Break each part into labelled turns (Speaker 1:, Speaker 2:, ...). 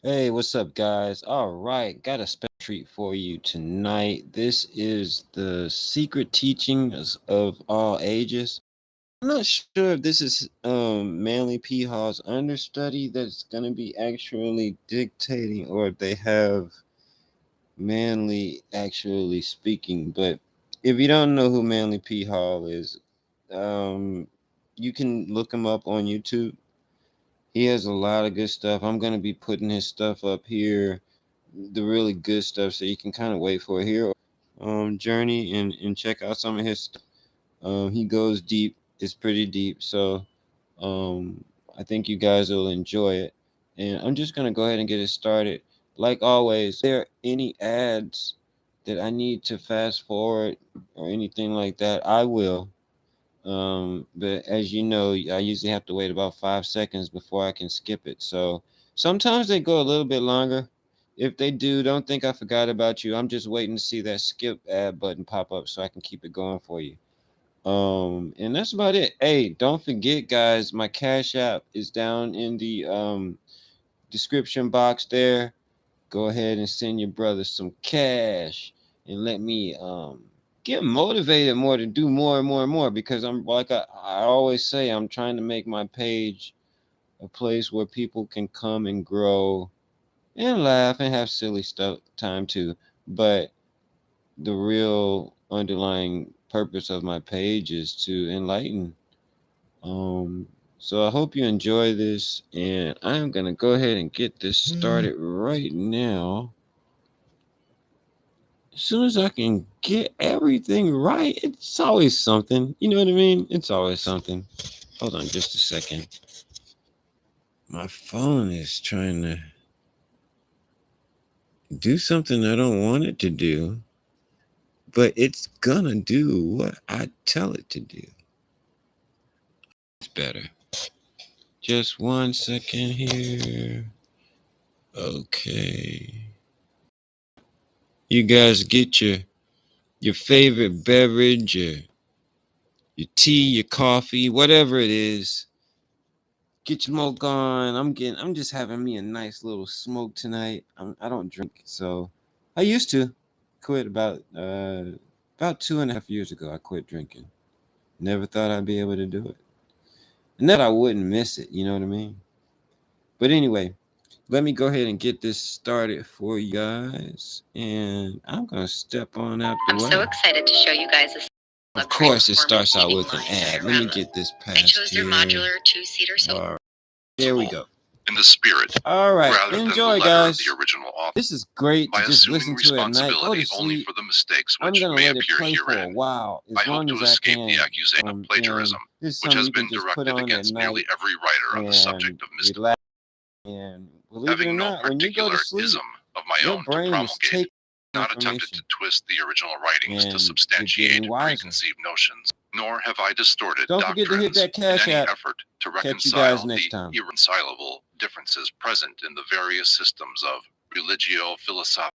Speaker 1: Hey, what's up, guys? All right, got a special treat for you tonight. This is the secret teachings of all ages. I'm not sure if this is Manly P. Hall's understudy that's going to be actually dictating, or if they have Manly actually speaking. But if you don't know who Manly P. Hall is, um, you can look him up on YouTube. He has a lot of good stuff. I'm gonna be putting his stuff up here, the really good stuff, so you can kind of wait for it here. Journey and check out some of his stuff. He goes deep. It's pretty deep. So I think you guys will enjoy it. And I'm just gonna go ahead and get it started. Like always, if there are any ads that I need to fast forward or anything like that, I will. But as you know, I usually have to wait about 5 seconds before I can skip it. So sometimes they go a little bit longer. If they do, don't think I forgot about you. I'm just waiting to see that skip ad button pop up so I can keep it going for you. And that's about it. Hey, don't forget, guys, my Cash App is down in the description box there. Go ahead and send your brother some cash and let me get motivated more to do more and more and more, because I'm like I always say, I'm trying to make my page a place where people can come and grow and laugh and have silly stuff time too. But the real underlying purpose of my page is to enlighten. um so I hope you enjoy this, and I'm gonna go ahead and get this started right now. As soon as I can get everything right, it's always something. You know what I mean? It's always something. Hold on just a second. My phone is trying to do something I don't want it to do, but it's gonna do what I tell it to do. It's better. Just 1 second here. Okay. You guys get your favorite beverage, your tea, your coffee, whatever it is. Get your smoke on. I'm just having me a nice little smoke tonight. I don't drink, so I used to quit about 2.5 years ago. I quit drinking. Never thought I'd be able to do it. And that I wouldn't miss it, you know what I mean? But anyway, let me go ahead and get this started for you guys. And I'm gonna step on out the way.
Speaker 2: I'm so excited to show you guys this.
Speaker 1: Of course it starts out with an ad. Let me get this past
Speaker 2: I chose their
Speaker 1: here.
Speaker 2: modular two-seater sofa.
Speaker 1: All right. There we go.
Speaker 2: In the spirit,
Speaker 1: all right,
Speaker 2: rather
Speaker 1: enjoy,
Speaker 2: than the letter
Speaker 1: guys.
Speaker 2: of the original author.
Speaker 1: This is great
Speaker 2: By
Speaker 1: to just
Speaker 2: assuming
Speaker 1: listen to at night. Go to
Speaker 2: responsibility only
Speaker 1: sleep.
Speaker 2: for the mistakes
Speaker 1: I'm
Speaker 2: which
Speaker 1: gonna
Speaker 2: may
Speaker 1: let it
Speaker 2: appear
Speaker 1: play for a
Speaker 2: herein,
Speaker 1: while,
Speaker 2: I
Speaker 1: as
Speaker 2: hope
Speaker 1: long
Speaker 2: to
Speaker 1: as I
Speaker 2: escape
Speaker 1: can.
Speaker 2: the accusation of plagiarism,
Speaker 1: This is
Speaker 2: which
Speaker 1: something
Speaker 2: has
Speaker 1: you can
Speaker 2: been
Speaker 1: just put
Speaker 2: directed
Speaker 1: on at
Speaker 2: against nearly
Speaker 1: night
Speaker 2: every writer on the subject of
Speaker 1: and
Speaker 2: mystical.
Speaker 1: relax. And believe it or
Speaker 2: Having no
Speaker 1: not, when you go to
Speaker 2: particular
Speaker 1: sleep,
Speaker 2: ism of my
Speaker 1: your
Speaker 2: own to
Speaker 1: brain is
Speaker 2: promulgate,
Speaker 1: taking
Speaker 2: not attempted to
Speaker 1: information
Speaker 2: twist the original writings to
Speaker 1: and you're
Speaker 2: substantiate
Speaker 1: getting wiser.
Speaker 2: preconceived notions, nor have I distorted
Speaker 1: Don't forget to hit
Speaker 2: doctrines
Speaker 1: that
Speaker 2: in
Speaker 1: Cash
Speaker 2: any
Speaker 1: App.
Speaker 2: effort to
Speaker 1: Catch you guys
Speaker 2: reconcile
Speaker 1: next
Speaker 2: the
Speaker 1: time.
Speaker 2: irreconcilable differences present in the various systems of religio-philosophical.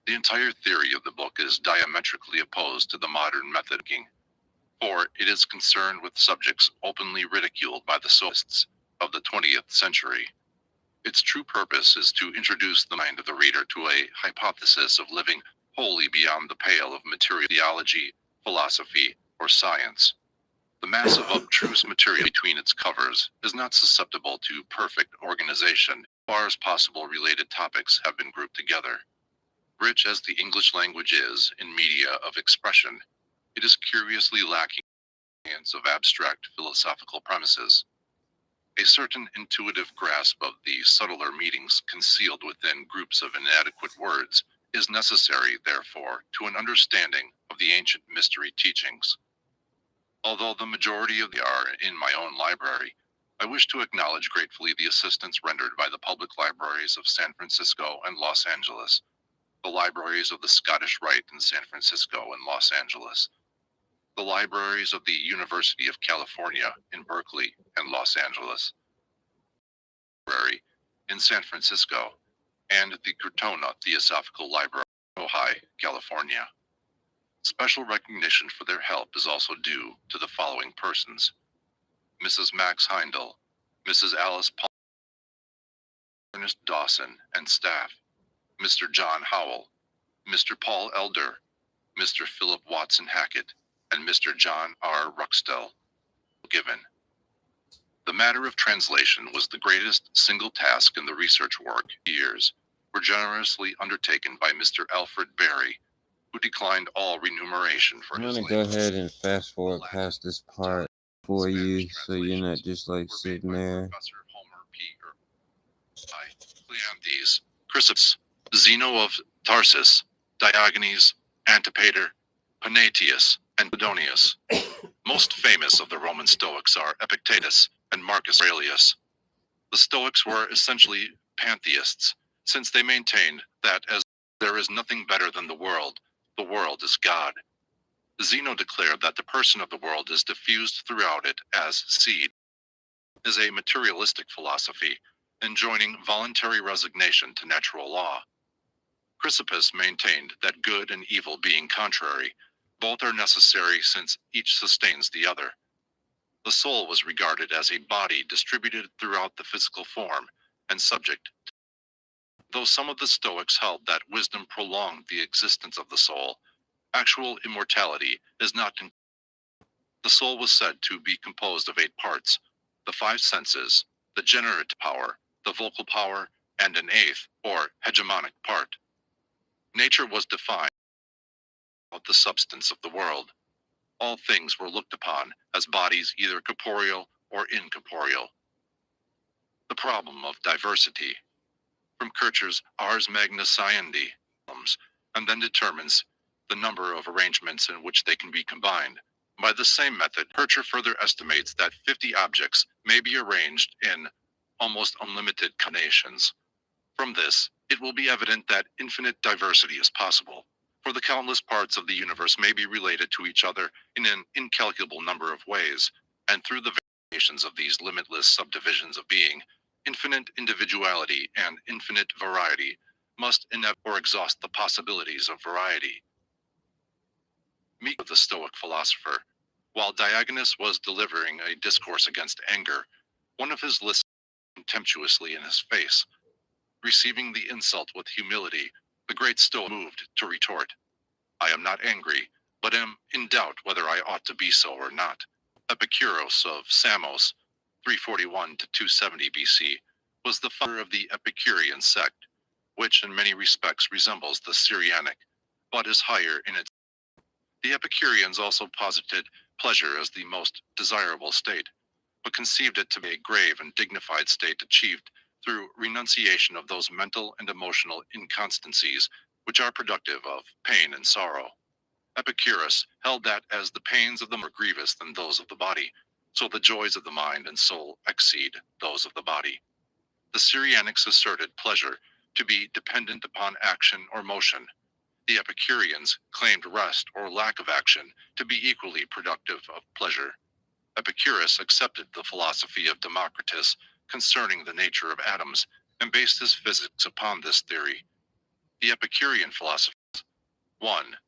Speaker 2: The entire theory of the book is diametrically opposed to the modern method of thinking, for it is concerned with subjects openly ridiculed by the sophists of the 20th century. Its true purpose is to introduce the mind of the reader to a hypothesis of living wholly beyond the pale of material theology, philosophy, or science. The mass of abstruse material between its covers is not susceptible to perfect organization, as far as possible related topics have been grouped together. Rich as the English language is in media of expression, it is curiously lacking in science of abstract philosophical premises. A certain intuitive grasp of the subtler meanings concealed within groups of inadequate words is necessary, therefore, to an understanding of the ancient mystery teachings. Although the majority of them are in my own library, I wish to acknowledge gratefully the assistance rendered by the public libraries of San Francisco and Los Angeles, the libraries of the Scottish Rite in San Francisco and Los Angeles, the libraries of the University of California in Berkeley and Los Angeles, Library in San Francisco, and the Crotona Theosophical Library in Ojai, California. Special recognition for their help is also due to the following persons: Mrs. Max Heindel, Mrs. Alice Paul, Ernest Dawson and staff, Mr. John Howell, Mr. Paul Elder, Mr. Philip Watson Hackett, and Mr. John R. Ruxtell. Given. The matter of translation was the greatest single task in the research work. Years were generously undertaken by Mr. Alfred Berry, who declined all remuneration for
Speaker 1: I'm
Speaker 2: his
Speaker 1: gonna go
Speaker 2: labor.
Speaker 1: ahead and fast forward past this part for you, so you're not just like sitting there.
Speaker 2: Professor Homer P. Cleanthes, Chrysippus, Zeno of Tarsus, Diogenes, Antipater, Panatius, and Pedonius. Most famous of the Roman Stoics are Epictetus and Marcus Aurelius. The Stoics were essentially pantheists, since they maintained that as there is nothing better than the world is God. Zeno declared that the person of the world is diffused throughout it as seed. Is a materialistic philosophy, enjoining voluntary resignation to natural law. Chrysippus maintained that good and evil being contrary, both are necessary since each sustains the other. The soul was regarded as a body distributed throughout the physical form and subject. Though some of the Stoics held that wisdom prolonged the existence of the soul, actual immortality is not. The soul was said to be composed of 8 parts: the 5 senses, the generative power, the vocal power, and an 8th, or hegemonic part. Nature was defined as the substance of the world. All things were looked upon as bodies either corporeal or incorporeal. The problem of diversity. From Kircher's Ars Magna Sciendi, and then determines the number of arrangements in which they can be combined. By the same method, Kircher further estimates that 50 objects may be arranged in almost unlimited combinations. From this, it will be evident that infinite diversity is possible, for the countless parts of the universe may be related to each other in an incalculable number of ways, and through the variations of these limitless subdivisions of being, infinite individuality and infinite variety must or exhaust the possibilities of variety. Meek of the Stoic philosopher, while Diogenes was delivering a discourse against anger, one of his listeners contemptuously in his face. Receiving the insult with humility, the great Stoic moved to retort, "I am not angry, but am in doubt whether I ought to be so or not." Epicurus of Samos, 341 to 270 BC, was the founder of the Epicurean sect, which in many respects resembles the Syrianic, but is higher in its. The Epicureans also posited pleasure as the most desirable state, but conceived it to be a grave and dignified state achieved through renunciation of those mental and emotional inconstancies which are productive of pain and sorrow. Epicurus held that as the pains of them are grievous than those of the body, so the joys of the mind and soul exceed those of the body. The Syrianics asserted pleasure to be dependent upon action or motion. The Epicureans claimed rest or lack of action to be equally productive of pleasure. Epicurus accepted the philosophy of Democritus concerning the nature of atoms and based his physics upon this theory. The Epicurean philosophy. 1.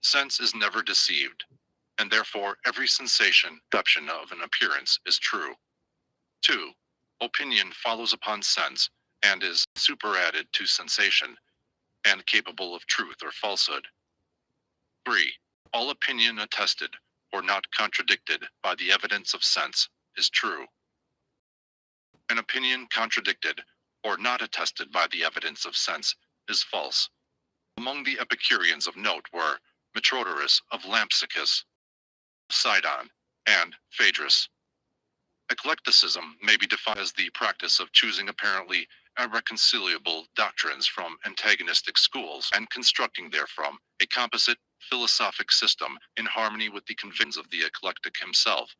Speaker 2: Sense is never deceived, and therefore every sensation, perception of an appearance is true. 2. Opinion follows upon sense and is superadded to sensation, and capable of truth or falsehood. 3. All opinion attested or not contradicted by the evidence of sense is true. An opinion contradicted or not attested by the evidence of sense is false. Among the Epicureans of note were Metrodorus of Lampsacus, Sidon, and Phaedrus. Eclecticism may be defined as the practice of choosing apparently irreconcilable doctrines from antagonistic schools and constructing therefrom a composite philosophic system in harmony with the convictions of the eclectic himself.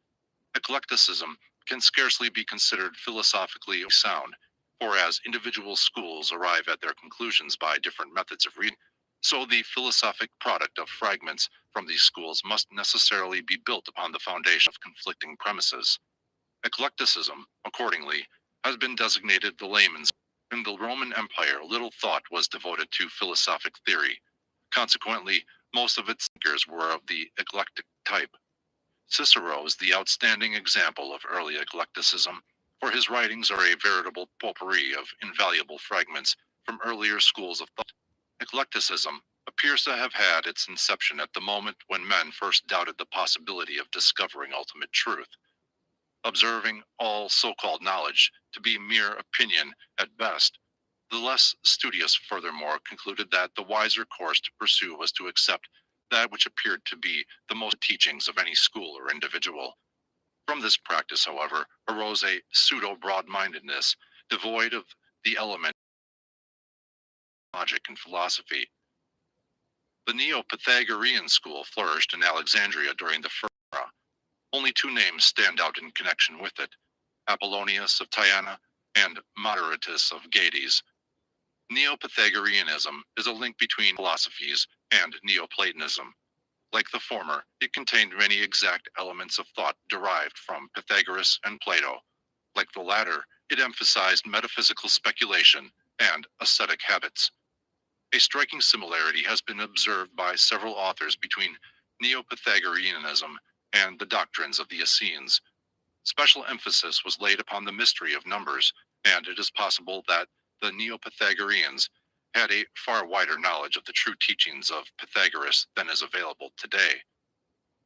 Speaker 2: Eclecticism can scarcely be considered philosophically sound, for as individual schools arrive at their conclusions by different methods of reading, so the philosophic product of fragments from these schools must necessarily be built upon the foundation of conflicting premises. Eclecticism, accordingly, has been designated the layman's. In the Roman Empire, little thought was devoted to philosophic theory. Consequently, most of its thinkers were of the eclectic type. Cicero is the outstanding example of early eclecticism, for his writings are a veritable potpourri of invaluable fragments from earlier schools of thought. Eclecticism appears to have had its inception at the moment when men first doubted the possibility of discovering ultimate truth. Observing all so-called knowledge to be mere opinion at best, the less studious furthermore concluded that the wiser course to pursue was to accept that which appeared to be the most teachings of any school or individual. From this practice, however, arose a pseudo-broad-mindedness devoid of the element of logic and philosophy. The Neo-Pythagorean school flourished in Alexandria during the first era. Only two names stand out in connection with it: Apollonius of Tyana and Moderatus of Gades. Neo-Pythagoreanism is a link between philosophies and Neoplatonism. Like the former, it contained many exact elements of thought derived from Pythagoras and Plato. Like the latter, it emphasized metaphysical speculation and ascetic habits. A striking similarity has been observed by several authors between Neo-Pythagoreanism and the doctrines of the Essenes. Special emphasis was laid upon the mystery of numbers, and it is possible that the Neo-Pythagoreans had a far wider knowledge of the true teachings of Pythagoras than is available today.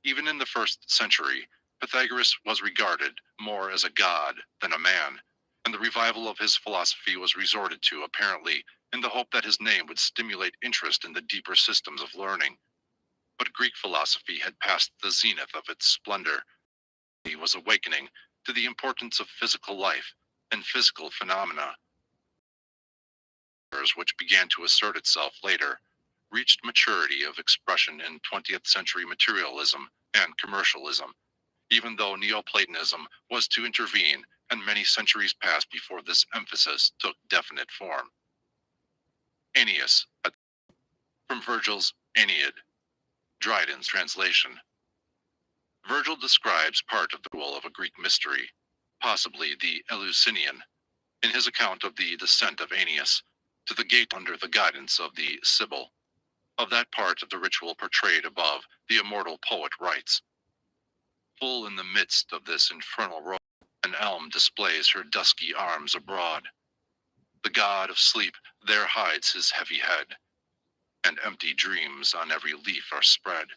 Speaker 2: Even in the first century, Pythagoras was regarded more as a god than a man, and the revival of his philosophy was resorted to apparently in the hope that his name would stimulate interest in the deeper systems of learning. But Greek philosophy had passed the zenith of its splendor. He was awakening to the importance of physical life and physical phenomena, which began to assert itself later, reached maturity of expression in 20th century materialism and commercialism, even though Neoplatonism was to intervene and many centuries passed before this emphasis took definite form. Aeneas, from Virgil's Aeneid, Dryden's translation. Virgil describes part of the rule of a Greek mystery, possibly the Eleusinian, in his account of the descent of Aeneas to the gate under the guidance of the Sibyl. Of that part of the ritual portrayed above, the immortal poet writes, "Full in the midst of this infernal road, an elm displays her dusky arms abroad. The god of sleep there hides his heavy head, and empty dreams on every leaf are spread.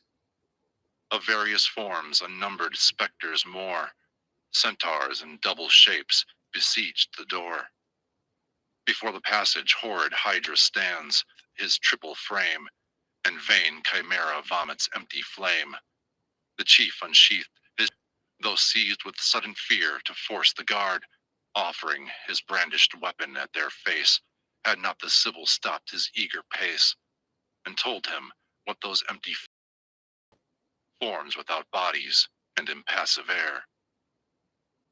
Speaker 2: Of various forms unnumbered spectres more, centaurs in double shapes, besieged the door. Before the passage horrid Hydra stands, his triple frame, and vain Chimera vomits empty flame. The chief unsheathed his, though seized with sudden fear to force the guard, offering his brandished weapon at their face, had not the Sibyl stopped his eager pace, and told him what those empty forms without bodies and impassive air."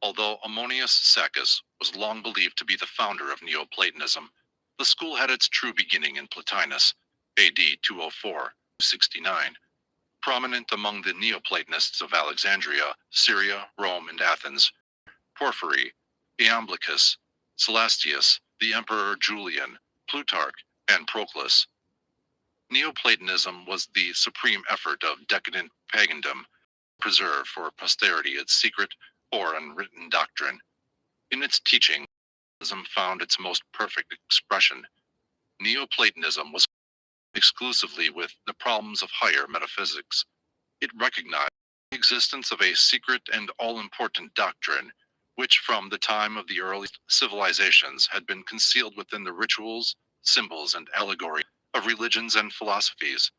Speaker 2: Although Ammonius Saccas was long believed to be the founder of Neoplatonism, the school had its true beginning in Plotinus, AD 204-69. Prominent among the Neoplatonists of Alexandria, Syria, Rome, and Athens, Porphyry, Iamblichus, Celastius, the Emperor Julian, Plutarch, and Proclus. Neoplatonism was the supreme effort of decadent pagandom, preserve for posterity its secret or unwritten doctrine. In its teaching, Neoplatonism found its most perfect expression. Neoplatonism was exclusively with the problems of higher metaphysics. It recognized the existence of a secret and all-important doctrine, which from the time of the earliest civilizations had been concealed within the rituals, symbols, and allegory of religions and philosophies.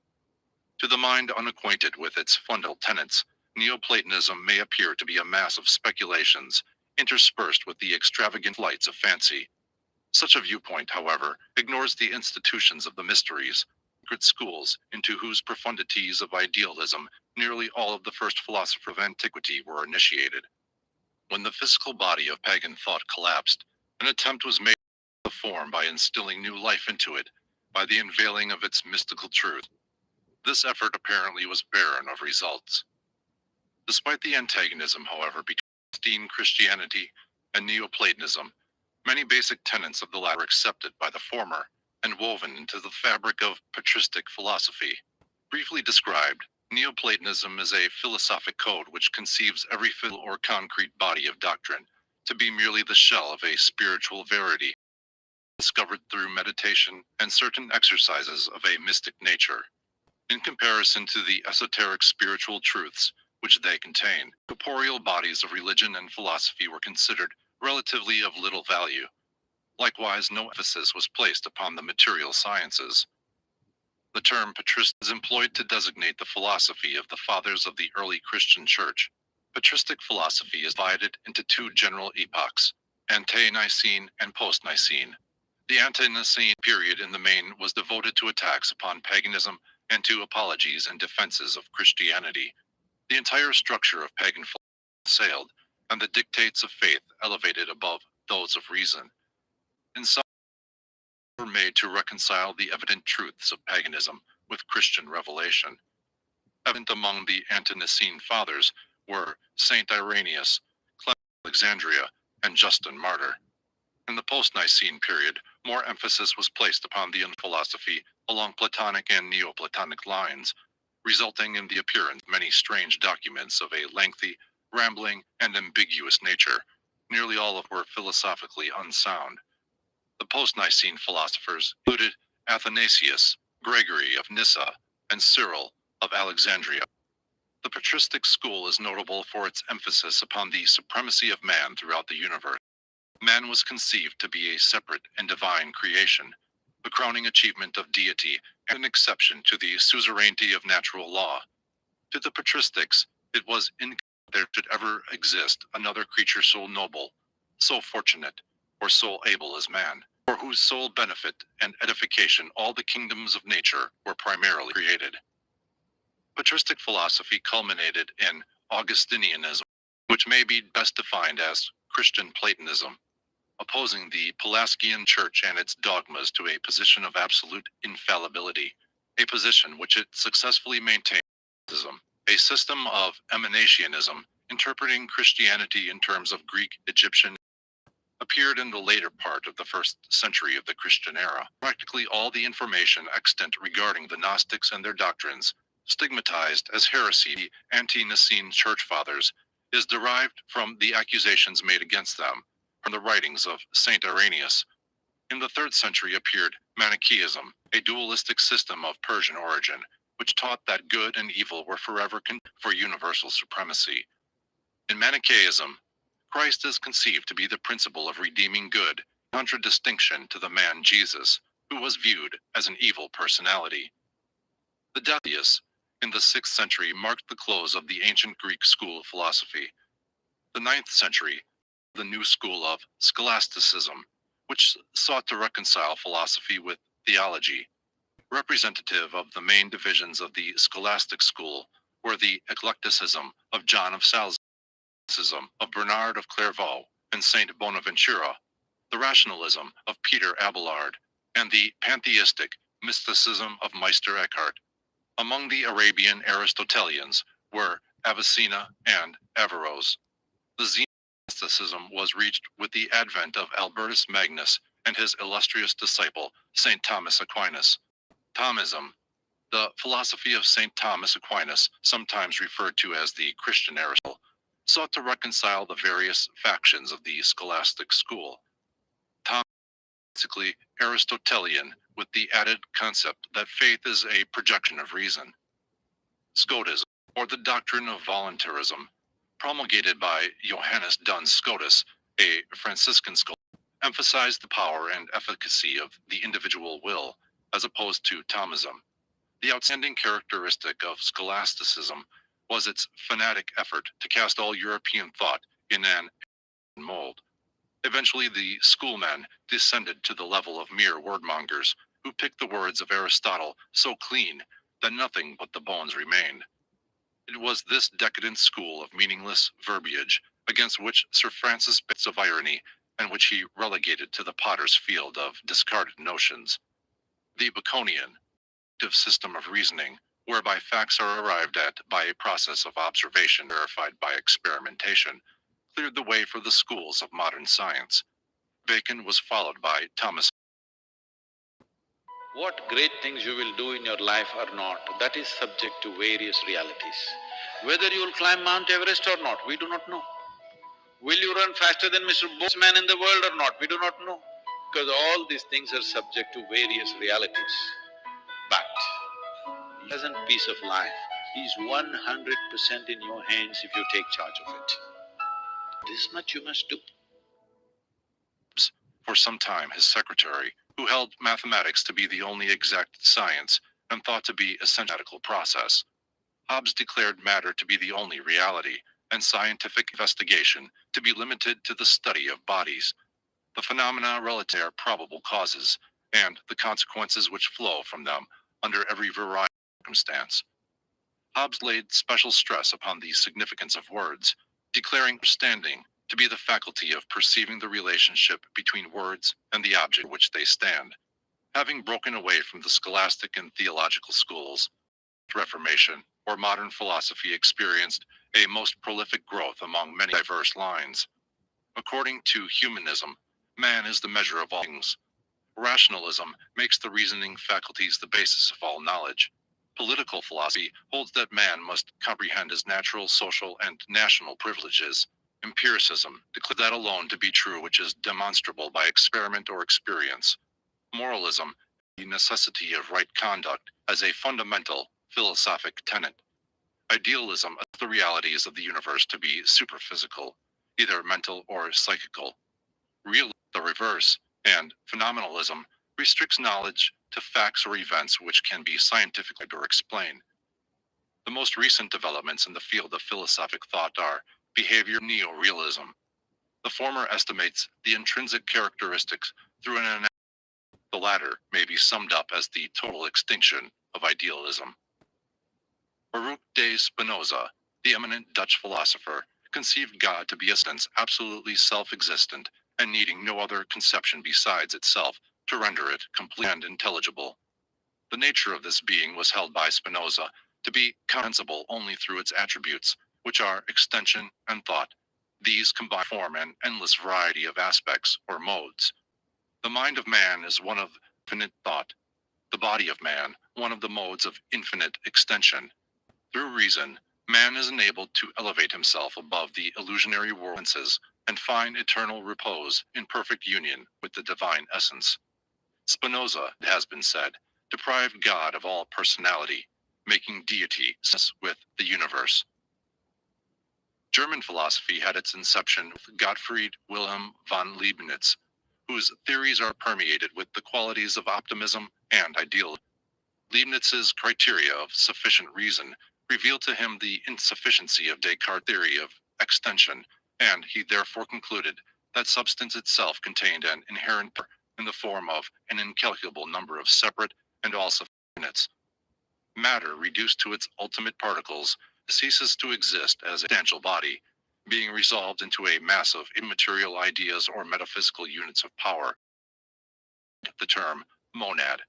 Speaker 2: To the mind unacquainted with its fundamental tenets, Neoplatonism may appear to be a mass of speculations interspersed with the extravagant flights of fancy. Such a viewpoint, however, ignores the institutions of the mysteries, secret schools into whose profundities of idealism nearly all of the first philosophers of antiquity were initiated. When the physical body of pagan thought collapsed, an attempt was made to form by instilling new life into it, by the unveiling of its mystical truth. This effort apparently was barren of results. Despite the antagonism, however, between Christianity and Neoplatonism, many basic tenets of the latter accepted by the former and woven into the fabric of patristic philosophy. Briefly described, Neoplatonism is a philosophic code which conceives every physical or concrete body of doctrine to be merely the shell of a spiritual verity, discovered through meditation and certain exercises of a mystic nature. In comparison to the esoteric spiritual truths which they contain, corporeal bodies of religion and philosophy were considered relatively of little value. Likewise, no emphasis was placed upon the material sciences. The term patristic is employed to designate the philosophy of the fathers of the early Christian church. Patristic philosophy is divided into two general epochs, ante-Nicene and post-Nicene. The ante-Nicene period in the main was devoted to attacks upon paganism and to apologies and defenses of Christianity. The entire structure of pagan philosophy was assailed, and the dictates of faith elevated above those of reason. In some were made to reconcile the evident truths of paganism with Christian revelation. Evident among the ante-Nicene fathers were Saint Irenaeus, Clement of Alexandria, and Justin Martyr. In the post-Nicene period, more emphasis was placed upon the philosophy along Platonic and Neoplatonic lines, resulting in the appearance of many strange documents of a lengthy, rambling, and ambiguous nature, nearly all of which were philosophically unsound. The post-Nicene philosophers included Athanasius, Gregory of Nyssa, and Cyril of Alexandria. The patristic school is notable for its emphasis upon the supremacy of man throughout the universe. Man was conceived to be a separate and divine creation, the crowning achievement of deity and an exception to the suzerainty of natural law. To the patristics, it was inconceivable there should ever exist another creature so noble, so fortunate, or so able as man, for whose sole benefit and edification all the kingdoms of nature were primarily created. Patristic philosophy culminated in Augustinianism, which may be best defined as Christian Platonism, opposing the Pelagian Church and its dogmas to a position of absolute infallibility, a position which it successfully maintained. A system of emanationism, interpreting Christianity in terms of Greek, Egyptian, appeared in the later part of the 1st century of the Christian era. Practically all the information extant regarding the Gnostics and their doctrines, stigmatized as heresy by the ante-Nicene church fathers, is derived from the accusations made against them from the writings of Saint Irenaeus. In the 3rd century appeared Manichaeism, a dualistic system of Persian origin, which taught that good and evil were forever for universal supremacy. In Manichaeism, Christ is conceived to be the principle of redeeming good, in contradistinction to the man Jesus, who was viewed as an evil personality. The death of Theus in the 6th century marked the close of the ancient Greek school of philosophy. The 9th century, the new school of scholasticism, which sought to reconcile philosophy with theology. Representative of the main divisions of the scholastic school were the eclecticism of John of Salzburg, of Bernard of Clairvaux and Saint Bonaventura, the rationalism of Peter Abelard, and the pantheistic mysticism of Meister Eckhart. Among the Arabian Aristotelians were Avicenna and Averroes. The zenith of mysticism was reached with the advent of Albertus Magnus and his illustrious disciple, Saint Thomas Aquinas. Thomism, the philosophy of Saint Thomas Aquinas, sometimes referred to as the Christian Aristotle, sought to reconcile the various factions of the scholastic school. Thomism is basically Aristotelian, with the added concept that faith is a projection of reason. Scotism, or the doctrine of voluntarism, promulgated by Johannes Duns Scotus, a Franciscan scholar, emphasized the power and efficacy of the individual will, as opposed to Thomism. The outstanding characteristic of scholasticism was its fanatic effort to cast all European thought in an mold. Eventually, the schoolmen descended to the level of mere wordmongers who picked the words of Aristotle so clean that nothing but the bones remained. It was this decadent school of meaningless verbiage against which Sir Francis bits of irony and which he relegated to the potter's field of discarded notions. The Baconian system of reasoning, whereby facts are arrived at by a process of observation verified by experimentation, cleared the way for the schools of modern science. Bacon was followed by Thomas.
Speaker 3: What great things you will do in your life or not, that is subject to various realities. Whether you will climb Mount Everest or not, we do not know. Will you run faster than Mr. Boseman in the world or not? We do not know. Because all these things are subject to various realities. But present piece of life is 100% in your hands if you take charge of it. This much you must do.
Speaker 2: For some time his secretary, who held mathematics to be the only exact science and thought to be a mathematical process. Hobbes declared matter to be the only reality, and scientific investigation to be limited to the study of bodies, the phenomena relative to their probable causes, and the consequences which flow from them under every variety of circumstance. Hobbes laid special stress upon the significance of words, declaring understanding to be the faculty of perceiving the relationship between words and the object which they stand. Having broken away from the scholastic and theological schools, Reformation or modern philosophy experienced a most prolific growth among many diverse lines. According to humanism, man is the measure of all things. Rationalism makes the reasoning faculties the basis of all knowledge. Political philosophy holds that man must comprehend his natural, social, and national privileges. Empiricism declares that alone to be true which is demonstrable by experiment or experience. Moralism, the necessity of right conduct as a fundamental philosophic tenet. Idealism assumes the realities of the universe to be superphysical, either mental or psychical. Realism, the reverse, and phenomenalism restricts knowledge to facts or events which can be scientifically or explained. The most recent developments in the field of philosophic thought are behavior neorealism. The former estimates the intrinsic characteristics through an analysis. The latter may be summed up as the total extinction of idealism. Baruch de Spinoza, the eminent Dutch philosopher, conceived God to be a sense absolutely self-existent and needing no other conception besides itself to render it complete and intelligible. The nature of this being was held by Spinoza to be comprehensible only through its attributes, which are extension and thought. These combine to form an endless variety of aspects or modes. The mind of man is one of infinite thought, the body of man one of the modes of infinite extension. Through reason, man is enabled to elevate himself above the illusionary worlds and find eternal repose in perfect union with the divine essence. Spinoza, it has been said, deprived God of all personality, making deity with the universe. German philosophy had its inception with Gottfried Wilhelm von Leibniz, whose theories are permeated with the qualities of optimism and idealism. Leibniz's criteria of sufficient reason revealed to him the insufficiency of Descartes' theory of extension, and he therefore concluded that substance itself contained an inherent power in the form of an incalculable number of separate and all sufficient units. Matter, reduced to its ultimate particles, ceases to exist as a substantial body, being resolved into a mass of immaterial ideas or metaphysical units of power. The term monad.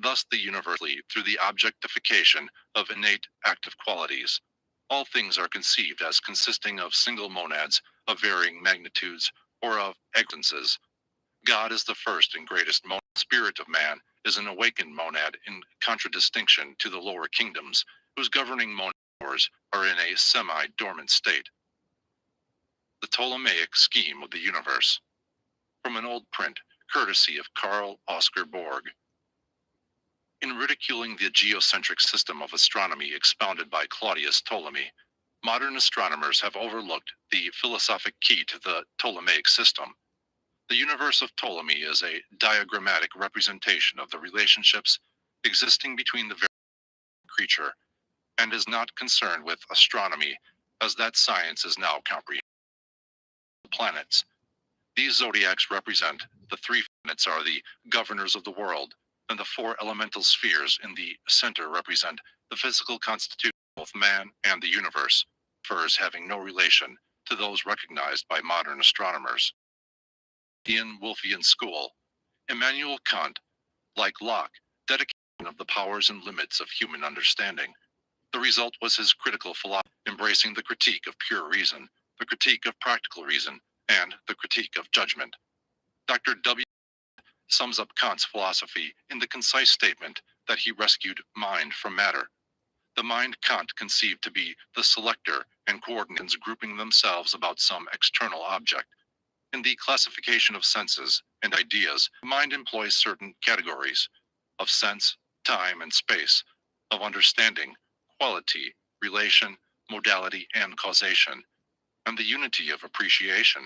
Speaker 2: Thus the universally through the objectification of innate active qualities. All things are conceived as consisting of single monads of varying magnitudes or of existences. God is the first and greatest monad. The spirit of man is an awakened monad in contradistinction to the lower kingdoms, whose governing monad powers are in a semi-dormant state. The Ptolemaic scheme of the universe. From an old print, courtesy of Carl Oscar Borg. In ridiculing the geocentric system of astronomy expounded by Claudius Ptolemy, modern astronomers have overlooked the philosophic key to the Ptolemaic system. The universe of Ptolemy is a diagrammatic representation of the relationships existing between the various creature, and is not concerned with astronomy as that science is now comprehended. Planets. These zodiacs represent the three planets are the governors of the world, and the four elemental spheres in the center represent the physical constitution of both man and the universe, furs having no relation to those recognized by modern astronomers. In Wolffian school, Immanuel Kant, like Locke, dedicated of the powers and limits of human understanding. The result was his critical philosophy, embracing the critique of pure reason, the critique of practical reason, and the critique of judgment. Dr. W. sums up Kant's philosophy in the concise statement that he rescued mind from matter. The mind Kant conceived to be the selector and coordinates grouping themselves about some external object. In the classification of senses and ideas, the mind employs certain categories of sense, time, and space, of understanding, quality, relation, modality, and causation, and the unity of appreciation.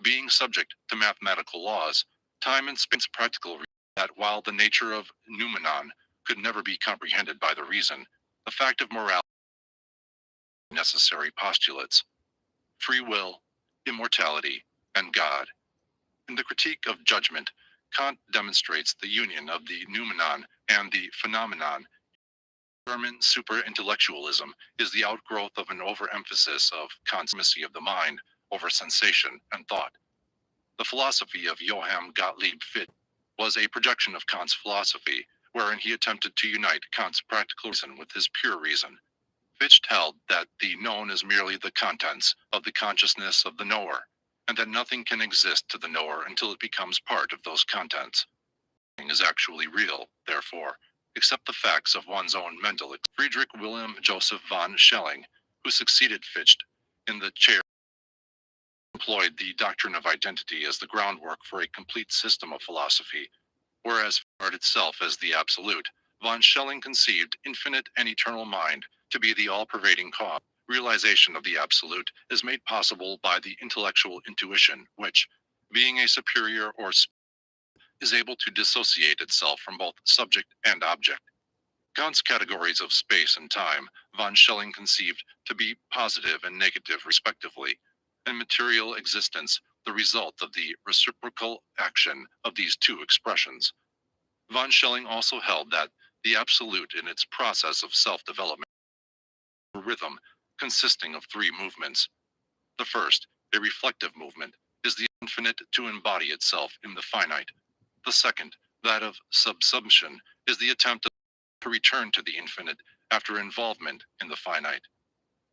Speaker 2: Being subject to mathematical laws, time and space practical that while the nature of noumenon could never be comprehended by the reason, the fact of morality necessary postulates, free will, immortality, and God. In the critique of judgment, Kant demonstrates the union of the noumenon and the phenomenon. German super-intellectualism is the outgrowth of an overemphasis of Kant's supremacy of the mind over sensation and thought. The philosophy of Johann Gottlieb Fichte was a projection of Kant's philosophy, wherein he attempted to unite Kant's practical reason with his pure reason. Fichte held that the known is merely the contents of the consciousness of the knower, and that nothing can exist to the knower until it becomes part of those contents. Nothing is actually real, therefore, except the facts of one's own mental. Friedrich Wilhelm Joseph von Schelling, who succeeded Fichte in the chair, employed the doctrine of identity as the groundwork for a complete system of philosophy, whereas art itself as the absolute. Von Schelling conceived infinite and eternal mind to be the all-pervading cause. Realization of the absolute is made possible by the intellectual intuition, which, being a superior or is able to dissociate itself from both subject and object. Kant's categories of space and time, von Schelling conceived to be positive and negative respectively, and material existence the result of the reciprocal action of these two expressions. Von Schelling also held that the absolute in its process of self-development, a rhythm consisting of three movements. The first, a reflective movement, is the infinite to embody itself in the finite. The second, that of subsumption, is the attempt to return to the infinite after involvement in the finite.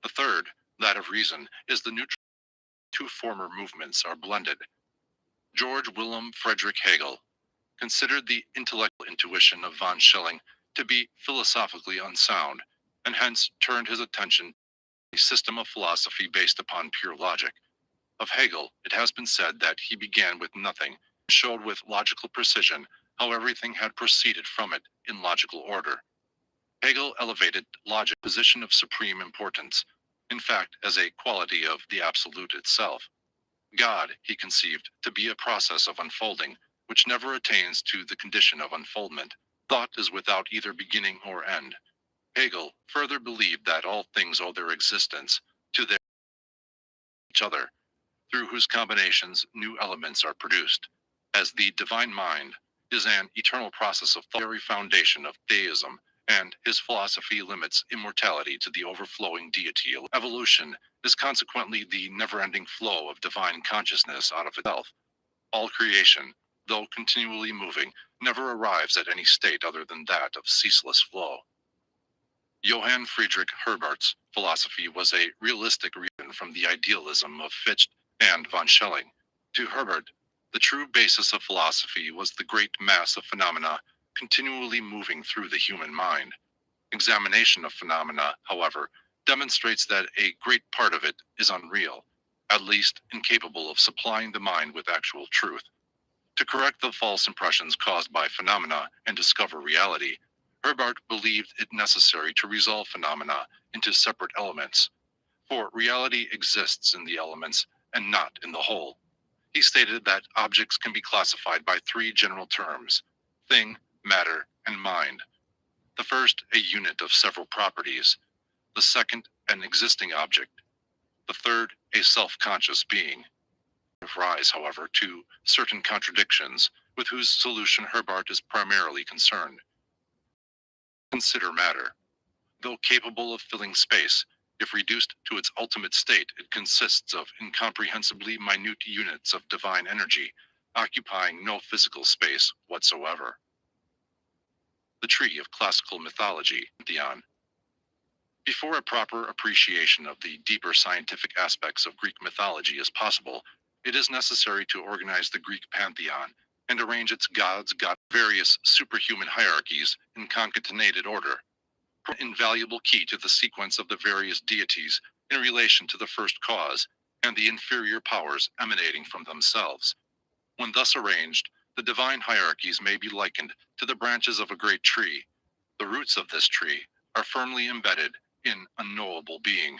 Speaker 2: The third, that of reason, is the neutral. Two former movements are blended. George Wilhelm Friedrich Hegel considered the intellectual intuition of von Schelling to be philosophically unsound, and hence turned his attention to a system of philosophy based upon pure logic. Of Hegel, it has been said that he began with nothing, and showed with logical precision how everything had proceeded from it in logical order. Hegel elevated logic to a position of supreme importance, in fact, as a quality of the absolute itself. God, he conceived to be a process of unfolding, which never attains to the condition of unfoldment. Thought is without either beginning or end. Hegel further believed that all things owe their existence to their each other, through whose combinations new elements are produced, as the divine mind is an eternal process of thought, the very foundation of theism, and his philosophy limits immortality to the overflowing deity. Evolution is consequently the never-ending flow of divine consciousness out of itself. All creation, though continually moving, never arrives at any state other than that of ceaseless flow. Johann Friedrich Herbart's philosophy was a realistic reason from the idealism of Fichte and von Schelling. To Herbart, the true basis of philosophy was the great mass of phenomena continually moving through the human mind. Examination of phenomena, however, demonstrates that a great part of it is unreal, at least incapable of supplying the mind with actual truth. To correct the false impressions caused by phenomena and discover reality, Herbart believed it necessary to resolve phenomena into separate elements, for reality exists in the elements and not in the whole. He stated that objects can be classified by three general terms: thing, matter, and mind. The first, a unit of several properties; the second, an existing object; the third, a self-conscious being. Give rise, however, to certain contradictions with whose solution Herbart is primarily concerned. Consider matter. Though capable of filling space, if reduced to its ultimate state, it consists of incomprehensibly minute units of divine energy, occupying no physical space whatsoever. The tree of classical mythology, Pantheon. Before a proper appreciation of the deeper scientific aspects of Greek mythology is possible, it is necessary to organize the Greek pantheon and arrange its gods, various superhuman hierarchies in concatenated order. An invaluable key to the sequence of the various deities in relation to the first cause and the inferior powers emanating from themselves. When thus arranged, the divine hierarchies may be likened to the branches of a great tree. The roots of this tree are firmly embedded in unknowable being.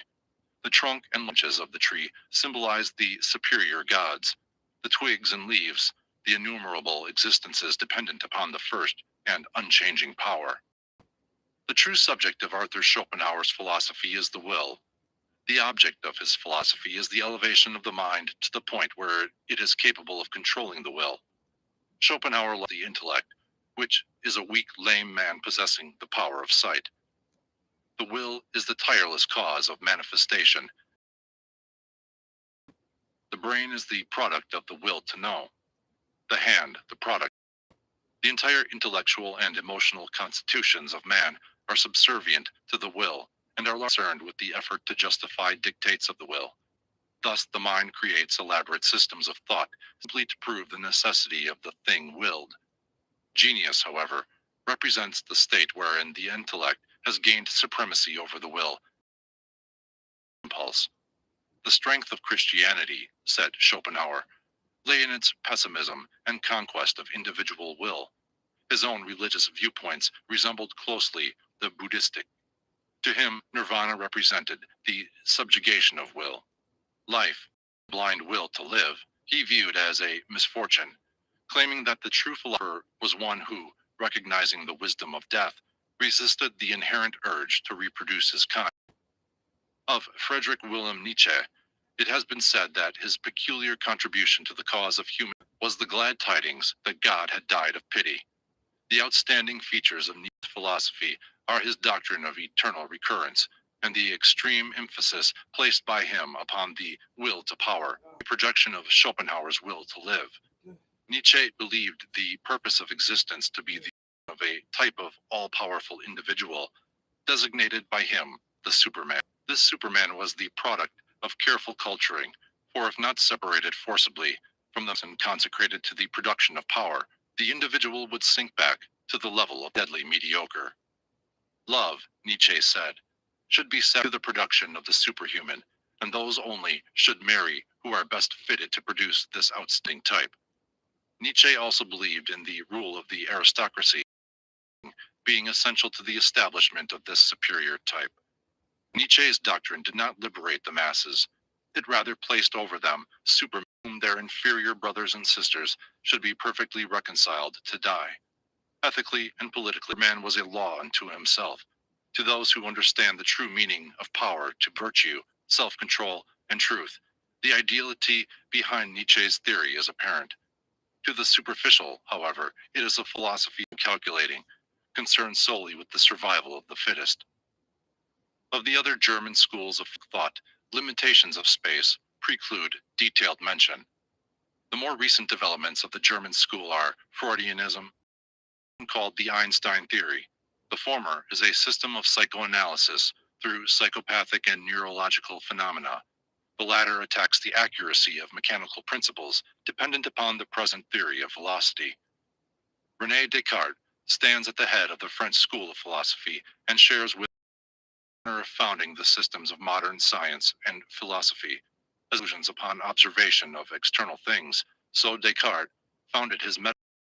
Speaker 2: The trunk and branches of the tree symbolize the superior gods. The twigs and leaves, the innumerable existences dependent upon the first and unchanging power. The true subject of Arthur Schopenhauer's philosophy is the will. The object of his philosophy is the elevation of the mind to the point where it is capable of controlling the will. Schopenhauer loved the intellect, which is a weak, lame man possessing the power of sight. The will is the tireless cause of manifestation. The brain is the product of the will to know. The hand, the product. The entire intellectual and emotional constitutions of man are subservient to the will and are concerned with the effort to justify dictates of the will. Thus, the mind creates elaborate systems of thought simply to prove the necessity of the thing willed. Genius, however, represents the state wherein the intellect has gained supremacy over the will. Impulse. The strength of Christianity, said Schopenhauer, lay in its pessimism and conquest of individual will. His own religious viewpoints resembled closely the Buddhistic. To him, nirvana represented the subjugation of will. Life, blind will to live, he viewed as a misfortune, claiming that the true philosopher was one who, recognizing the wisdom of death, resisted the inherent urge to reproduce his kind. Of Friedrich Wilhelm Nietzsche, it has been said that his peculiar contribution to the cause of human was the glad tidings that God had died of pity. The outstanding features of Nietzsche's philosophy are his doctrine of eternal recurrence and the extreme emphasis placed by him upon the will to power, a projection of Schopenhauer's will to live. Nietzsche believed the purpose of existence to be the of a type of all-powerful individual, designated by him the Superman. This Superman was the product of careful culturing, for if not separated forcibly from the and consecrated to the production of power, the individual would sink back to the level of deadly mediocre. Love, Nietzsche said, should be set to the production of the superhuman, and those only should marry who are best fitted to produce this outstanding type. Nietzsche also believed in the rule of the aristocracy being essential to the establishment of this superior type. Nietzsche's doctrine did not liberate the masses. It rather placed over them supermen whom their inferior brothers and sisters should be perfectly reconciled to die. Ethically and politically, man was a law unto himself. To those who understand the true meaning of power, to virtue, self-control, and truth, the ideality behind Nietzsche's theory is apparent. To the superficial, however, it is a philosophy of calculating, concerned solely with the survival of the fittest. Of the other German schools of thought, limitations of space preclude detailed mention. The more recent developments of the German school are Freudianism, called the Einstein theory. The former is a system of psychoanalysis through psychopathic and neurological phenomena. The latter attacks the accuracy of mechanical principles dependent upon the present theory of velocity. René Descartes stands at the head of the French school of philosophy and shares with the honor of founding the systems of modern science and philosophy. As illusions upon observation of external things, so Descartes founded his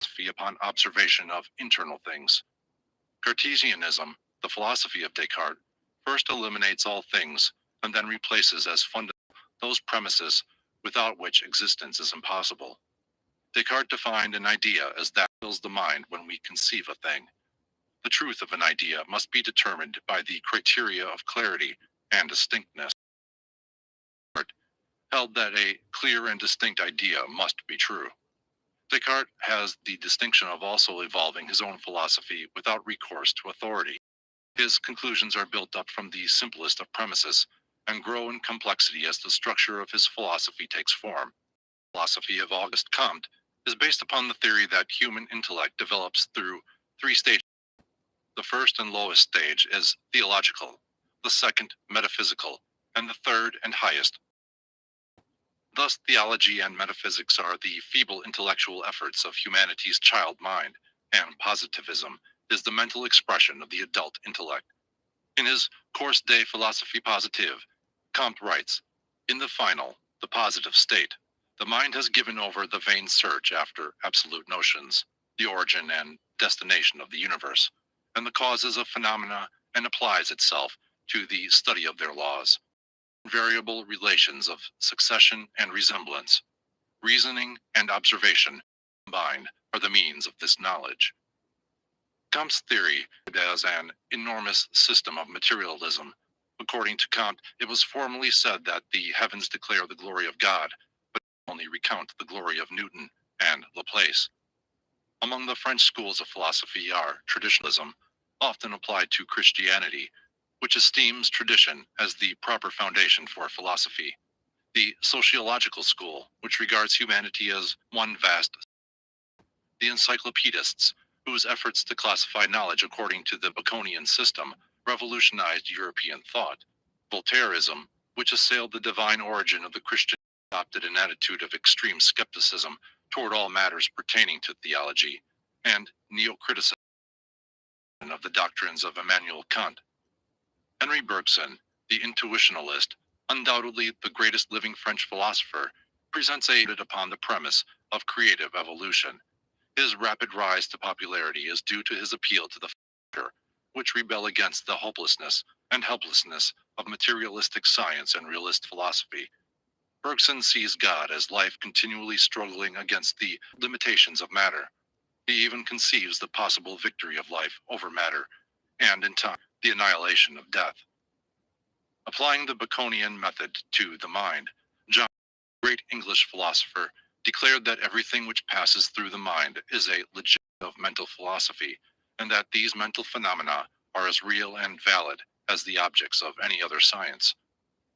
Speaker 2: philosophy upon observation of internal things. Cartesianism, the philosophy of Descartes, first eliminates all things and then replaces as fundamental those premises without which existence is impossible. Descartes defined an idea as that fills the mind when we conceive a thing. The truth of an idea must be determined by the criteria of clarity and distinctness. Descartes held that a clear and distinct idea must be true. Descartes has the distinction of also evolving his own philosophy without recourse to authority. His conclusions are built up from the simplest of premises and grow in complexity as the structure of his philosophy takes form. The philosophy of Auguste Comte is based upon the theory that human intellect develops through three stages. The first and lowest stage is theological, the second metaphysical, and the third and highest. Thus, theology and metaphysics are the feeble intellectual efforts of humanity's child mind, and positivism is the mental expression of the adult intellect. In his Course de Philosophie Positive, Comte writes, "In the final, the positive state, the mind has given over the vain search after absolute notions, the origin and destination of the universe, and the causes of phenomena, and applies itself to the study of their laws. Variable relations of succession and resemblance, reasoning and observation combined are the means of this knowledge." Comte's theory as an enormous system of materialism. According to Comte, it was formerly said that the heavens declare the glory of God, but only recount the glory of Newton and Laplace. Among the French schools of philosophy are traditionalism, often applied to Christianity, which esteems tradition as the proper foundation for philosophy; the sociological school, which regards humanity as one vast; the encyclopedists, whose efforts to classify knowledge according to the Baconian system revolutionized European thought; Voltaireism, which assailed the divine origin of the Christian, adopted an attitude of extreme skepticism toward all matters pertaining to theology; and neocriticism of the doctrines of Immanuel Kant. Henri Bergson, the intuitionalist, undoubtedly the greatest living French philosopher, presents aided upon the premise of creative evolution. His rapid rise to popularity is due to his appeal to the future, which rebel against the hopelessness and helplessness of materialistic science and realist philosophy. Bergson sees God as life continually struggling against the limitations of matter. He even conceives the possible victory of life over matter, and in time, the annihilation of death. Applying the Baconian method to the mind, John, the great English philosopher, declared that everything which passes through the mind is a legit of mental philosophy, and that these mental phenomena are as real and valid as the objects of any other science.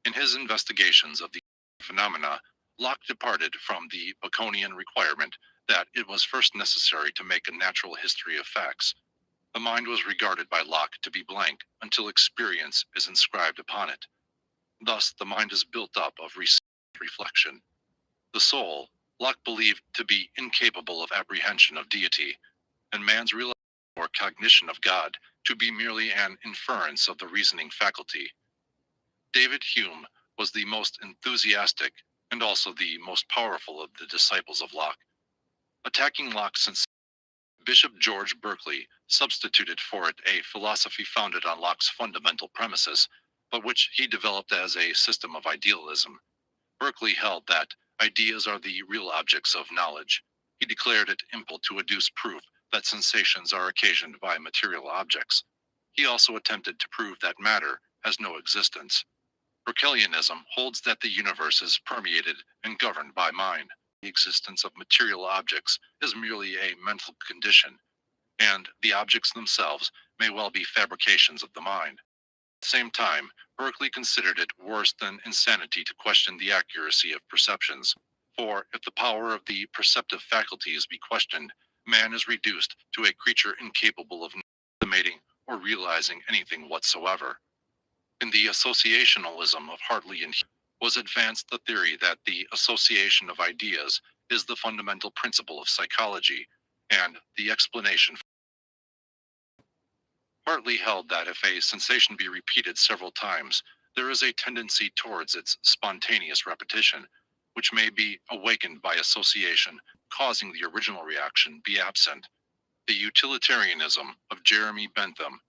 Speaker 2: In his investigations of the phenomena, Locke departed from the Baconian requirement that it was first necessary to make a natural history of facts. The mind was regarded by Locke to be blank until experience is inscribed upon it. Thus, the mind is built up of reflection. The soul, Locke believed to be incapable of apprehension of deity, and man's realization or cognition of God to be merely an inference of the reasoning faculty. David Hume was the most enthusiastic and also the most powerful of the disciples of Locke. Attacking Locke's sincerity, Bishop George Berkeley substituted for it a philosophy founded on Locke's fundamental premises, but which he developed as a system of idealism. Berkeley held that ideas are the real objects of knowledge. He declared it impossible to adduce proof that sensations are occasioned by material objects. He also attempted to prove that matter has no existence. Berkeleyanism holds that the universe is permeated and governed by mind. The existence of material objects is merely a mental condition, and the objects themselves may well be fabrications of the mind. At the same time, Berkeley considered it worse than insanity to question the accuracy of perceptions, for if the power of the perceptive faculties be questioned, man is reduced to a creature incapable of estimating or realizing anything whatsoever. In the associationalism of Hartley and Hume was advanced the theory that the association of ideas is the fundamental principle of psychology, and the explanation. Hartley held that if a sensation be repeated several times, there is a tendency towards its spontaneous repetition, which may be awakened by association, causing the original reaction be absent. The utilitarianism of Jeremy Bentham,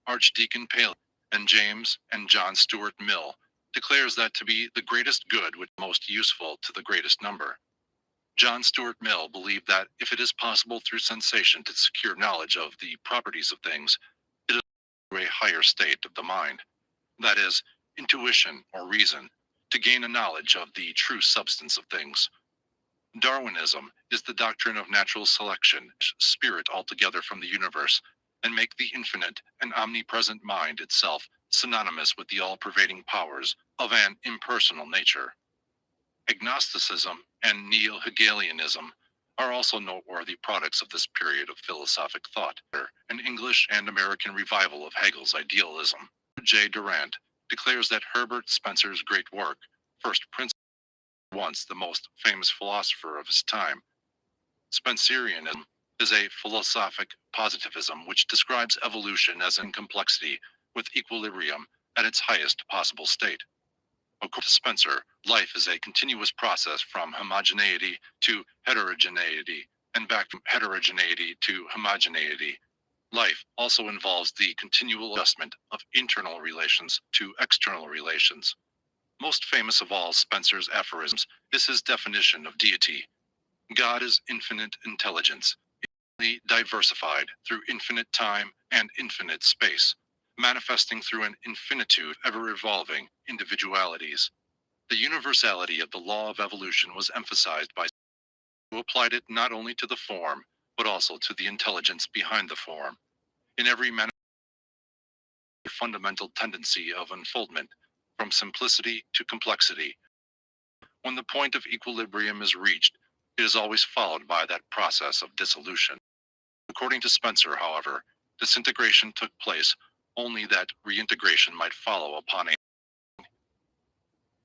Speaker 2: Archdeacon Paley, and James and John Stuart Mill declares that to be the greatest good would be most useful to the greatest number. John Stuart Mill believed that if it is possible through sensation to secure knowledge of the properties of things, it is through a higher state of the mind, that is, intuition or reason, to gain a knowledge of the true substance of things. Darwinism is the doctrine of natural selection, spirit altogether from the universe, and make the infinite and omnipresent mind itself synonymous with the all-pervading powers of an impersonal nature. Agnosticism and Neo-Hegelianism are also noteworthy products of this period of philosophic thought. An English and American revival of Hegel's idealism. J. Durant declares that Herbert Spencer's great work, First Principles, once the most famous philosopher of his time. Spencerianism is a philosophic positivism which describes evolution as in complexity, with equilibrium at its highest possible state. According to Spencer, life is a continuous process from homogeneity to heterogeneity, and back from heterogeneity to homogeneity. Life also involves the continual adjustment of internal relations to external relations. Most famous of all Spencer's aphorisms is his definition of deity. God is infinite intelligence, infinitely diversified through infinite time and infinite space, manifesting through an infinitude of ever-evolving individualities. The universality of the law of evolution was emphasized by who applied it not only to the form, but also to the intelligence behind the form. In every fundamental tendency of unfoldment, from simplicity to complexity. When the point of equilibrium is reached, it is always followed by that process of dissolution. According to Spencer, however, disintegration took place only that reintegration might follow upon a.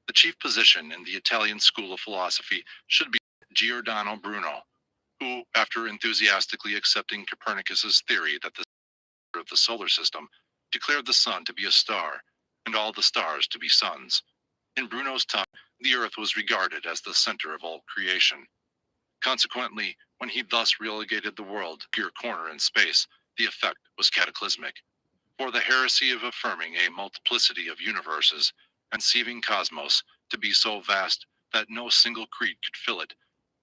Speaker 2: The chief position in the Italian school of philosophy should be Giordano Bruno, who, after enthusiastically accepting Copernicus's theory that the center of the solar system, declared the sun to be a star, and all the stars to be suns. In Bruno's time, the earth was regarded as the center of all creation. Consequently, when he thus relegated the world to a corner in space, the effect was cataclysmic. For the heresy of affirming a multiplicity of universes, and conceiving cosmos to be so vast that no single creed could fill it,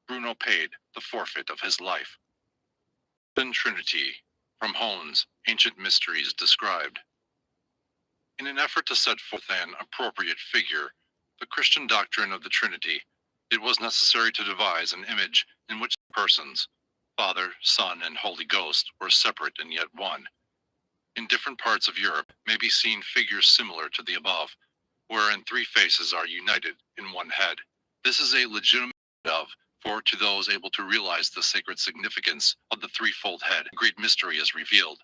Speaker 2: Bruno paid the forfeit of his life. The Trinity, from Hone's Ancient Mysteries described. In an effort to set forth an appropriate figure, the Christian doctrine of the Trinity, it was necessary to devise an image in which persons, Father, Son, and Holy Ghost, were separate and yet one. In different parts of Europe may be seen figures similar to the above, wherein three faces are united in one head. This is a legitimate for to those able to realize the sacred significance of the threefold head, great mystery is revealed.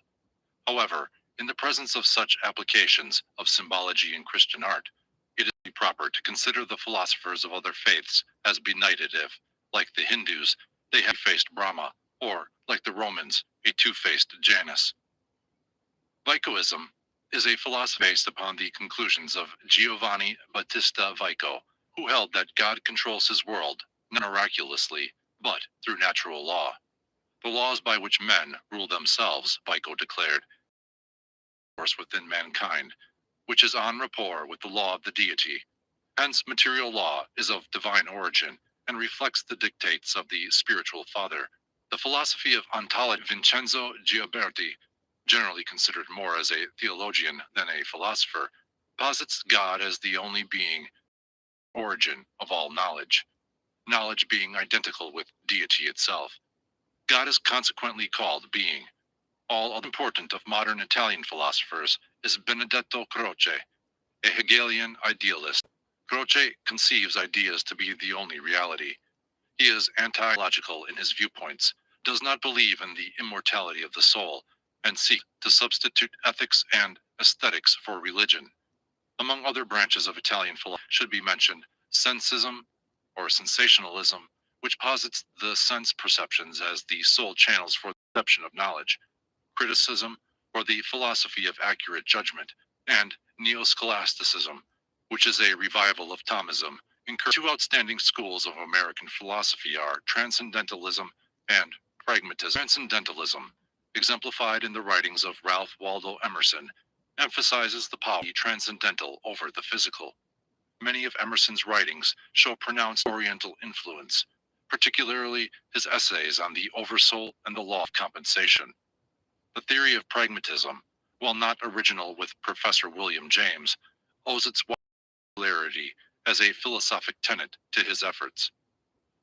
Speaker 2: However, in the presence of such applications of symbology in Christian art, it is proper to consider the philosophers of other faiths as benighted if, like the Hindus, they had faced Brahma, or, like the Romans, a two-faced Janus. Vicoism is a philosophy based upon the conclusions of Giovanni Battista Vico, who held that God controls his world, not miraculously, but through natural law. The laws by which men rule themselves, Vico declared, force within mankind, which is en rapport with the law of the deity. Hence, material law is of divine origin and reflects the dictates of the spiritual father. The philosophy of ontology Vincenzo Gioberti, generally considered more as a theologian than a philosopher, posits God as the only being, origin of all knowledge, knowledge being identical with deity itself. God is consequently called being. All important of modern Italian philosophers is Benedetto Croce, a Hegelian idealist. Croce conceives ideas to be the only reality. He is anti-logical in his viewpoints, does not believe in the immortality of the soul, and seeks to substitute ethics and aesthetics for religion. Among other branches of Italian philosophy should be mentioned sensism, or sensationalism, which posits the sense perceptions as the sole channels for the perception of knowledge, criticism, or the philosophy of accurate judgment, and neo-scholasticism, which is a revival of Thomism. Two outstanding schools of American philosophy are transcendentalism and pragmatism. Transcendentalism, exemplified in the writings of Ralph Waldo Emerson, emphasizes the power of the transcendental over the physical. Many of Emerson's writings show pronounced Oriental influence, particularly his essays on the Oversoul and the Law of Compensation. The theory of pragmatism, while not original with Professor William James, owes its popularity as a philosophic tenet to his efforts.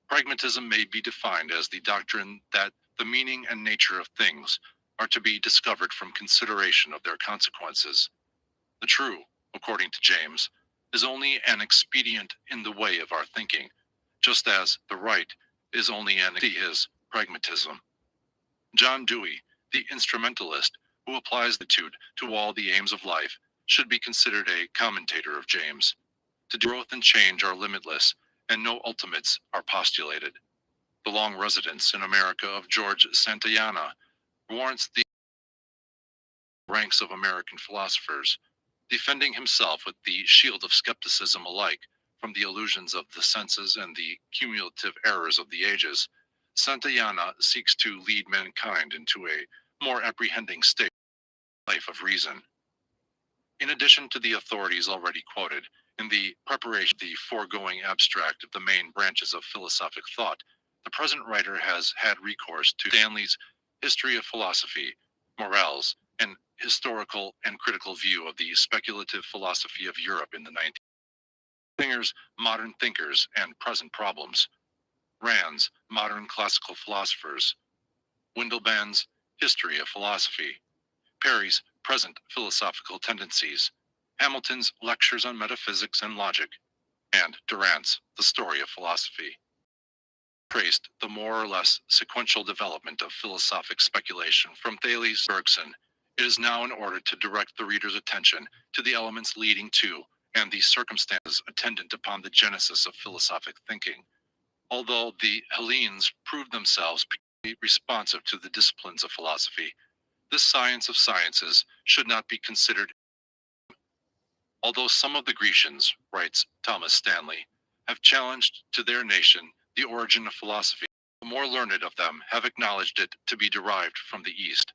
Speaker 2: Pragmatism may be defined as the doctrine that the meaning and nature of things are to be discovered from consideration of their consequences. The true, according to James, is only an expedient in the way of our thinking, just as the right is only an his pragmatism. John Dewey, the instrumentalist who applies the attitude to all the aims of life, should be considered a commentator of James. To growth and change are limitless, and no ultimates are postulated. The long residence in America of George Santayana warrants the ranks of American philosophers, defending himself with the shield of skepticism alike from the illusions of the senses and the cumulative errors of the ages. Santayana seeks to lead mankind into a more apprehending state of life of reason. In addition to the authorities already quoted, in the preparation of the foregoing abstract of the main branches of philosophic thought, the present writer has had recourse to Stanley's History of Philosophy, Morales, an historical and critical view of the speculative philosophy of Europe in the 19th. Singer's Modern Thinkers and Present Problems, Rand's Modern Classical Philosophers, Windelband's History of Philosophy, Perry's Present Philosophical Tendencies, Hamilton's Lectures on Metaphysics and Logic, and Durant's The Story of Philosophy. Traced the more or less sequential development of philosophic speculation from Thales to Bergson, it is now in order to direct the reader's attention to the elements leading to and the circumstances attendant upon the genesis of philosophic thinking. Although the Hellenes proved themselves responsive to the disciplines of philosophy, this science of sciences should not be considered. Although some of the Grecians, writes Thomas Stanley, have challenged to their nation the origin of philosophy, the more learned of them have acknowledged it to be derived from the East.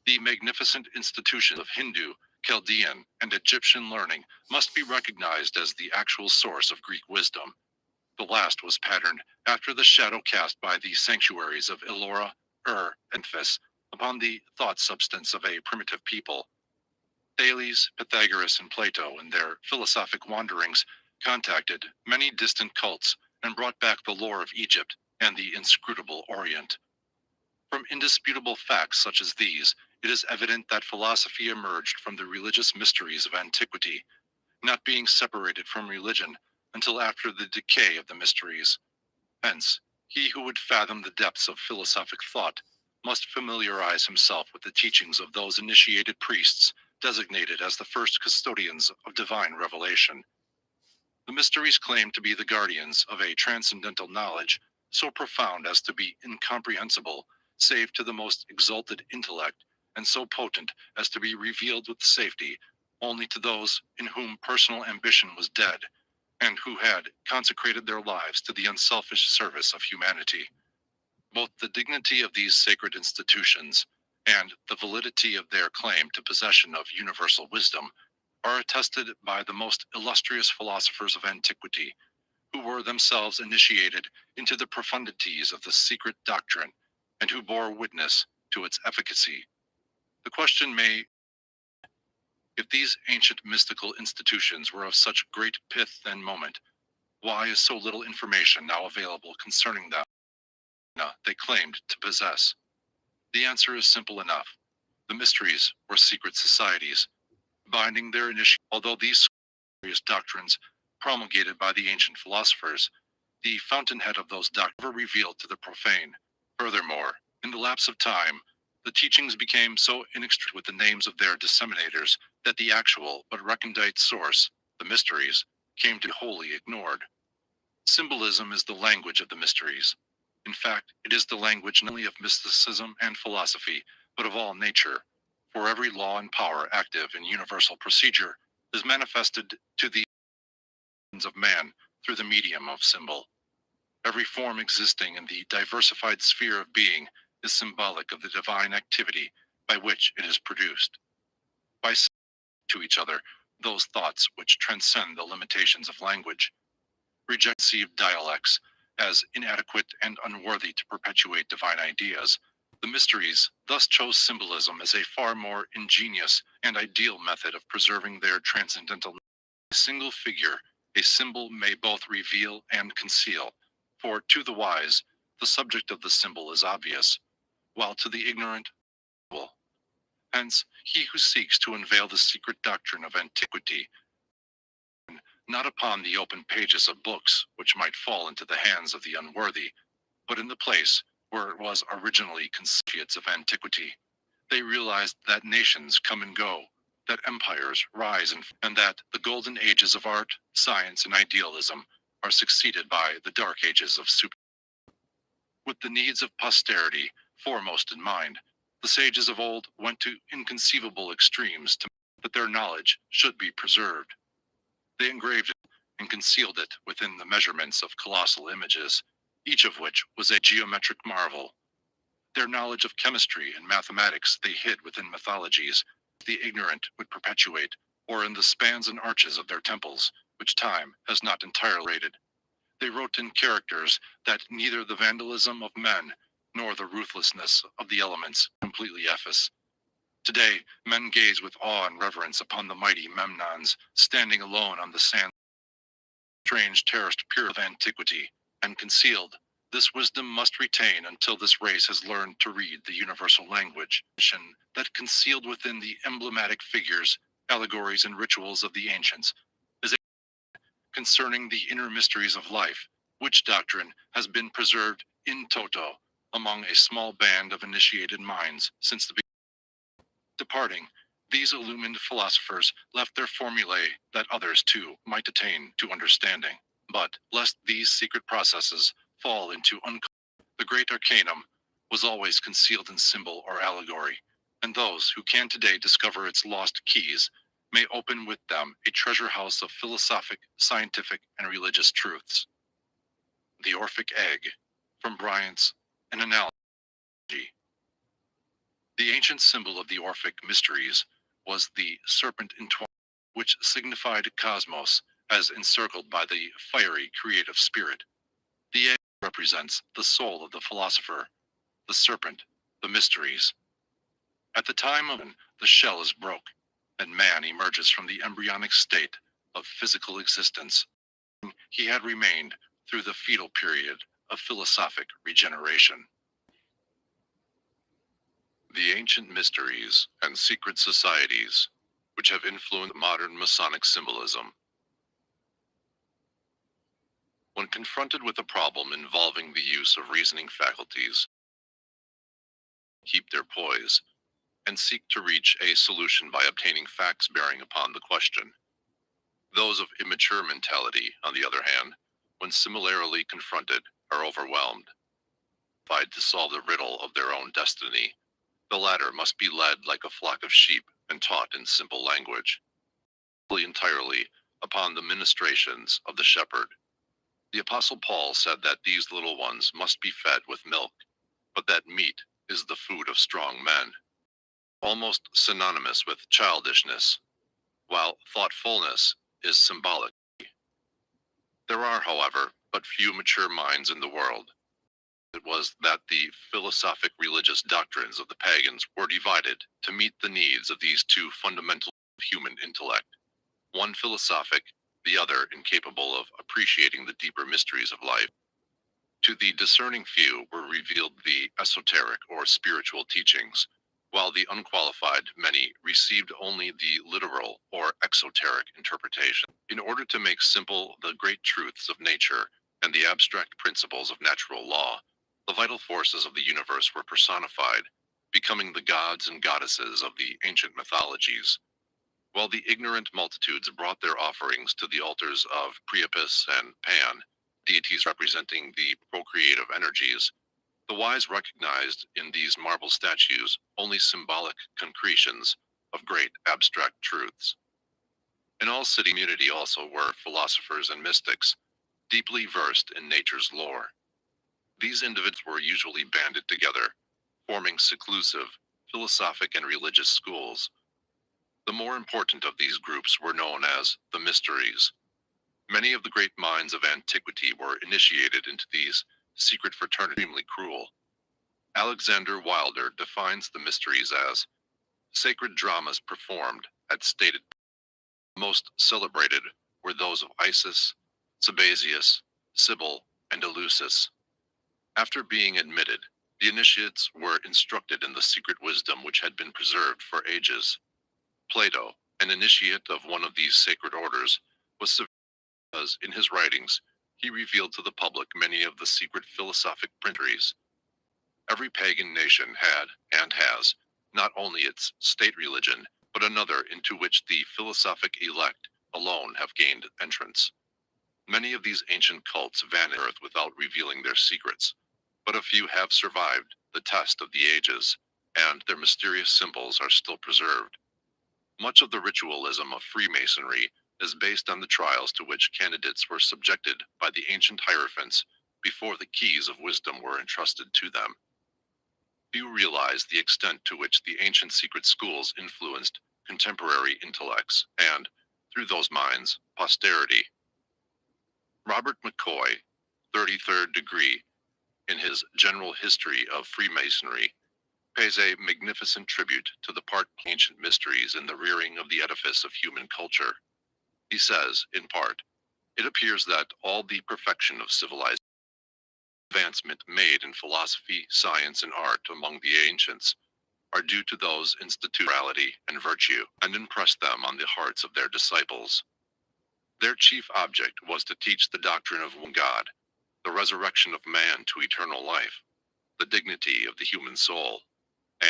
Speaker 2: The magnificent institutions of Hindu, Chaldean, and Egyptian learning must be recognized as the actual source of Greek wisdom. The last was patterned after the shadow cast by the sanctuaries of Ellora, and Memphis upon the thought substance of a primitive people. Thales, Pythagoras, and Plato, in their philosophic wanderings, contacted many distant cults and brought back the lore of Egypt and the inscrutable Orient. From indisputable facts such as these, it is evident that philosophy emerged from the religious mysteries of antiquity, not being separated from religion until after the decay of the mysteries. Hence, he who would fathom the depths of philosophic thought must familiarize himself with the teachings of those initiated priests designated as the first custodians of divine revelation. The mysteries claim to be the guardians of a transcendental knowledge so profound as to be incomprehensible save to the most exalted intellect, and so potent as to be revealed with safety only to those in whom personal ambition was dead, and who had consecrated their lives to the unselfish service of humanity. Both the dignity of these sacred institutions and the validity of their claim to possession of universal wisdom are attested by the most illustrious philosophers of antiquity, who were themselves initiated into the profundities of the secret doctrine, and who bore witness to its efficacy. The question may, if these ancient mystical institutions were of such great pith and moment, why is so little information now available concerning them they claimed to possess? The answer is simple enough. The mysteries were secret societies, binding their initiation. Although these various doctrines promulgated by the ancient philosophers, the fountainhead of those doctrines were revealed to the profane. Furthermore, in the lapse of time, the teachings became so inextricable with the names of their disseminators that the actual but recondite source, the mysteries, came to be wholly ignored. Symbolism is the language of the mysteries. In fact, it is the language not only of mysticism and philosophy, but of all nature, for every law and power active in universal procedure is manifested to the of man through the medium of symbol. Every form existing in the diversified sphere of being is symbolic of the divine activity by which it is produced. By saying to each other those thoughts which transcend the limitations of language, reject received dialects as inadequate and unworthy to perpetuate divine ideas, the mysteries thus chose symbolism as a far more ingenious and ideal method of preserving their transcendental. A single figure, a symbol may both reveal and conceal, for to the wise, the subject of the symbol is obvious, while to the ignorant, well. Hence, he who seeks to unveil the secret doctrine of antiquity, not upon the open pages of books which might fall into the hands of the unworthy, but in the place where it was originally conceived of antiquity. They realized that nations come and go, that empires rise, and that the golden ages of art, science, and idealism are succeeded by the dark ages of super. With the needs of posterity foremost in mind, The sages of old went to inconceivable extremes to that their knowledge should be preserved. They engraved it and concealed it within the measurements of colossal images, each of which was a geometric marvel. Their knowledge of chemistry and mathematics they hid within mythologies the ignorant would perpetuate, or in the spans and arches of their temples, which time has not entirely rated. They wrote in characters that neither the vandalism of men nor the ruthlessness of the elements completely efface. Today, men gaze with awe and reverence upon the mighty Memnons standing alone on the sand, strange terraced pier of antiquity, and concealed. This wisdom must retain until this race has learned to read the universal language that concealed within the emblematic figures, allegories, and rituals of the ancients is concerning the inner mysteries of life, which doctrine has been preserved in toto among a small band of initiated minds since the beginning. Departing, these illumined philosophers left their formulae that others too might attain to understanding. But, lest these secret processes fall into the great arcanum was always concealed in symbol or allegory, and those who can today discover its lost keys may open with them a treasure house of philosophic, scientific, and religious truths. The Orphic Egg, from Bryant's An Analogy. The ancient symbol of the Orphic mysteries was the serpent entwined, which signified cosmos as encircled by the fiery creative spirit. The egg represents the soul of the philosopher, the serpent, the mysteries. At the time of the shell is broke, and man emerges from the embryonic state of physical existence. He had remained through the fetal period of philosophic regeneration. The ancient mysteries and secret societies, which have influenced modern Masonic symbolism. When confronted with a problem involving the use of reasoning faculties, keep their poise and seek to reach a solution by obtaining facts bearing upon the question. Those of immature mentality, on the other hand, when similarly confronted, are overwhelmed. Tried to solve the riddle of their own destiny, the latter must be led like a flock of sheep and taught in simple language, entirely upon the ministrations of the shepherd. The Apostle Paul said that these little ones must be fed with milk, but that meat is the food of strong men, almost synonymous with childishness, while thoughtfulness is symbolic. There are, however, but few mature minds in the world. It was that the philosophic religious doctrines of the pagans were divided to meet the needs of these two fundamental human intellect, one philosophic, the other incapable of appreciating the deeper mysteries of life. To the discerning few were revealed the esoteric or spiritual teachings, while the unqualified many received only the literal or exoteric interpretation. In order to make simple the great truths of nature and the abstract principles of natural law, the vital forces of the universe were personified, becoming the gods and goddesses of the ancient mythologies. While the ignorant multitudes brought their offerings to the altars of Priapus and Pan, deities representing the procreative energies, the wise recognized in these marble statues only symbolic concretions of great abstract truths. In all city community also were philosophers and mystics, deeply versed in nature's lore. These individuals were usually banded together, forming seclusive, philosophic and religious schools. The more important of these groups were known as the mysteries. Many of the great minds of antiquity were initiated into these secret fraternities, extremely cruel. Alexander Wilder defines the mysteries as sacred dramas performed at stated. Most celebrated were those of Isis, Sabazius, Sibyl, and Eleusis. After being admitted, the initiates were instructed in the secret wisdom which had been preserved for ages. Plato, an initiate of one of these sacred orders, was severe because in his writings he revealed to the public many of the secret philosophic printers. Every pagan nation had, and has, not only its state religion, but another into which the philosophic elect alone have gained entrance. Many of these ancient cults vanished earth without revealing their secrets, but a few have survived the test of the ages, and their mysterious symbols are still preserved. Much of the ritualism of Freemasonry is based on the trials to which candidates were subjected by the ancient hierophants before the keys of wisdom were entrusted to them. Few realize the extent to which the ancient secret schools influenced contemporary intellects and, through those minds, posterity. Robert McCoy, 33rd degree, in his General History of Freemasonry, pays a magnificent tribute to the part ancient mysteries in the rearing of the edifice of human culture. He says, in part, it appears that all the perfection of civilized advancement made in philosophy, science, and art among the ancients are due to those institute morality and virtue, and impress them on the hearts of their disciples. Their chief object was to teach the doctrine of one God, the resurrection of man to eternal life, the dignity of the human soul,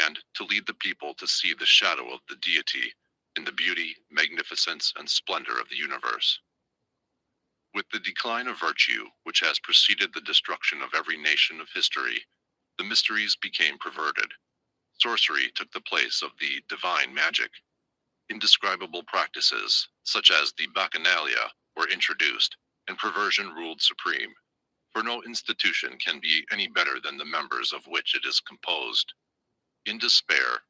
Speaker 2: and to lead the people to see the shadow of the deity in the beauty, magnificence, and splendor of the universe. With the decline of virtue, which has preceded the destruction of every nation of history, the mysteries became perverted. Sorcery took the place of the divine magic. Indescribable practices, such as the bacchanalia, were introduced, and perversion ruled supreme, for no institution can be any better than the members of which it is composed. In despair,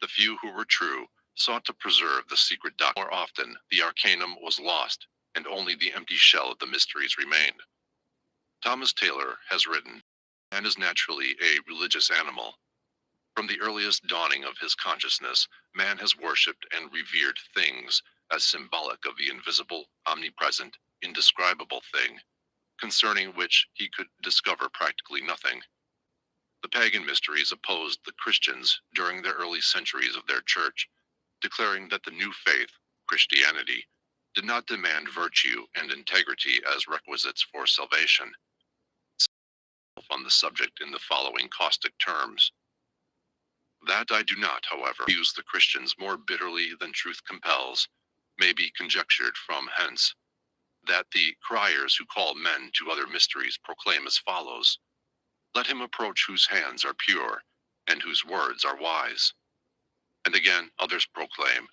Speaker 2: the few who were true sought to preserve the secret doctrine. More often, the arcanum was lost, and only the empty shell of the mysteries remained. Thomas Taylor has written, "Man is naturally a religious animal. From the earliest dawning of his consciousness, man has worshipped and revered things as symbolic of the invisible, omnipresent, indescribable thing, concerning which he could discover practically nothing. The pagan mysteries opposed the Christians during the early centuries of their church, declaring that the new faith, Christianity, did not demand virtue and integrity as requisites for salvation." On the subject in the following caustic terms: "That I do not, however, use the Christians more bitterly than truth compels, may be conjectured from hence, that the criers who call men to other mysteries proclaim as follows: Let him approach whose hands are pure, and whose words are wise. And again others proclaim,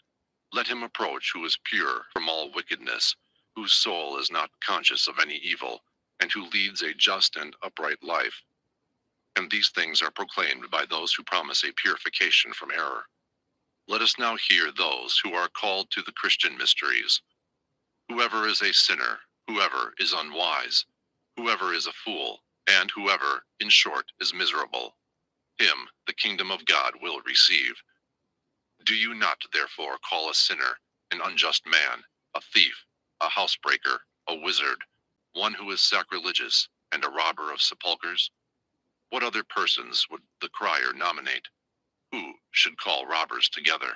Speaker 2: Let him approach who is pure from all wickedness, whose soul is not conscious of any evil, and who leads a just and upright life. And these things are proclaimed by those who promise a purification from error. Let us now hear those who are called to the Christian mysteries. Whoever is a sinner, whoever is unwise, whoever is a fool, and whoever, in short, is miserable, him the kingdom of God will receive. Do you not therefore call a sinner an unjust man, a thief, a housebreaker, a wizard, one who is sacrilegious, and a robber of sepulchres? What other persons would the crier nominate? Who should call robbers together?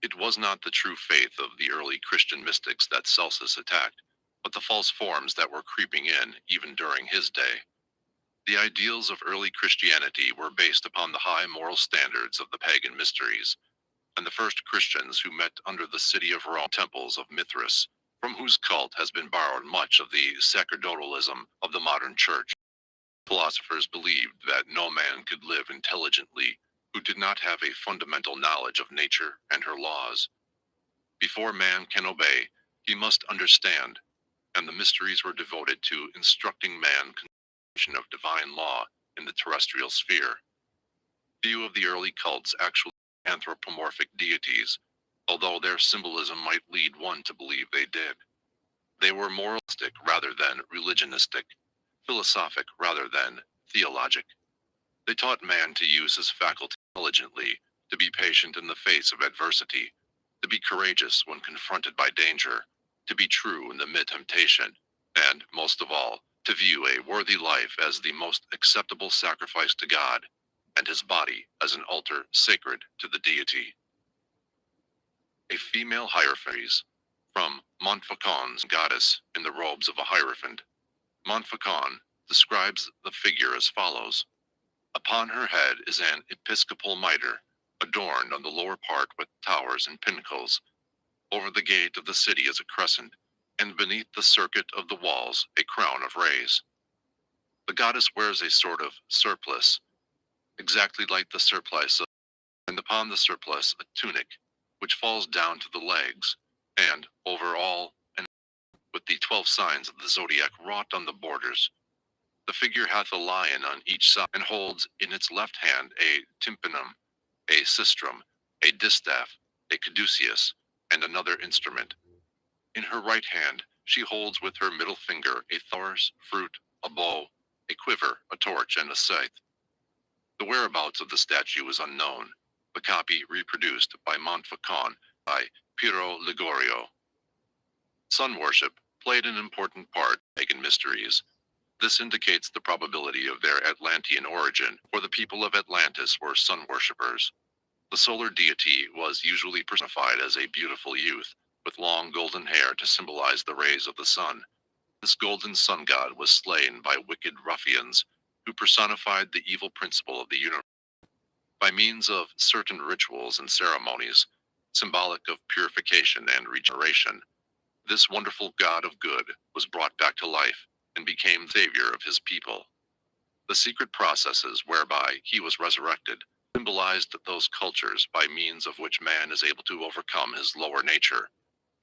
Speaker 2: It was not the true faith of the early Christian mystics that Celsus attacked, but the false forms that were creeping in even during his day. The ideals of early Christianity were based upon the high moral standards of the pagan mysteries, and the first Christians who met under the city of Rome temples of Mithras, from whose cult has been borrowed much of the sacerdotalism of the modern church. Philosophers believed that no man could live intelligently who did not have a fundamental knowledge of nature and her laws. Before man can obey, he must understand, and the mysteries were devoted to instructing man of divine law in the terrestrial sphere. Few of the early cults actually anthropomorphic deities, although their symbolism might lead one to believe they did. They were moralistic rather than religionistic, philosophic rather than theologic. They taught man to use his faculty intelligently, to be patient in the face of adversity, to be courageous when confronted by danger, to be true in the mid-temptation, and, most of all, to view a worthy life as the most acceptable sacrifice to God, and his body as an altar sacred to the deity. A female hierophant, from Montfaucon's Goddess in the Robes of a Hierophant. Montfaucon describes the figure as follows: Upon her head is an episcopal mitre, adorned on the lower part with towers and pinnacles. Over the gate of the city is a crescent, and beneath the circuit of the walls a crown of rays. The goddess wears a sort of surplice, exactly like the surplice, and upon the surplice a tunic, which falls down to the legs, and over all, and with the 12 signs of the zodiac wrought on the borders. The figure hath a lion on each side, and holds in its left hand a tympanum, a sistrum, a distaff, a caduceus, and another instrument. In her right hand she holds with her middle finger a thor's fruit, a bow, a quiver, a torch, and a scythe. The whereabouts of the statue is unknown, the copy reproduced by Montfaucon by Piero Ligorio. Sun worship played an important part in pagan mysteries. This indicates the probability of their Atlantean origin, for the people of Atlantis were sun worshippers. The solar deity was usually personified as a beautiful youth, with long golden hair to symbolize the rays of the sun. This golden sun god was slain by wicked ruffians, who personified the evil principle of the universe. By means of certain rituals and ceremonies, symbolic of purification and regeneration, this wonderful god of good was brought back to life and became the savior of his people. The secret processes whereby he was resurrected symbolized those cultures by means of which man is able to overcome his lower nature,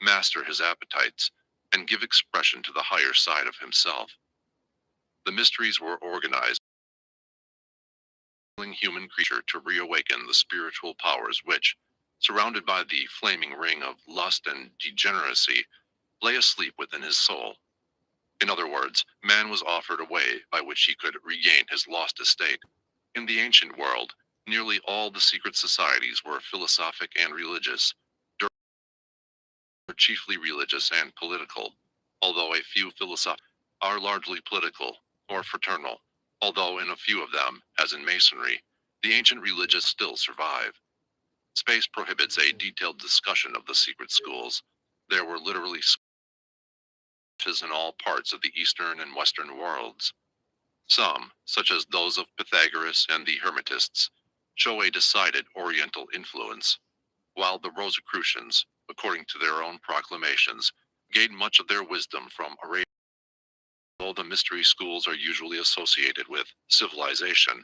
Speaker 2: master his appetites, and give expression to the higher side of himself. The mysteries were organized, enabling human creature to reawaken the spiritual powers which, surrounded by the flaming ring of lust and degeneracy, lay asleep within his soul. In other words, man was offered a way by which he could regain his lost estate. In the ancient world, nearly all the secret societies were philosophic and religious, chiefly religious and political, although a few philosophic are largely political or fraternal, although in a few of them, as in Masonry, the ancient religious still survive. Space prohibits a detailed discussion of the secret schools. There were literally schools in all parts of the Eastern and Western worlds. Some, such as those of Pythagoras and the Hermetists, show a decided Oriental influence, while the Rosicrucians, according to their own proclamations, gained much of their wisdom from Arabia. Although the mystery schools are usually associated with civilization,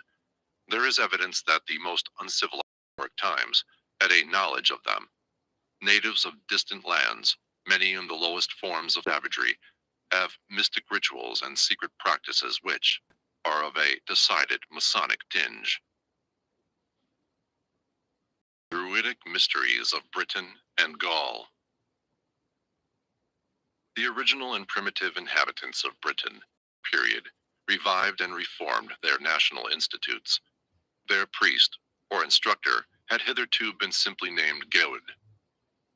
Speaker 2: there is evidence that the most uncivilized times had a knowledge of them. Natives of distant lands, many in the lowest forms of savagery, have mystic rituals and secret practices which are of a decided Masonic tinge. Druidic mysteries of Britain and Gaul. The original and primitive inhabitants of Britain, period, revived and reformed their national institutes. Their priest, or instructor, had hitherto been simply named Geod,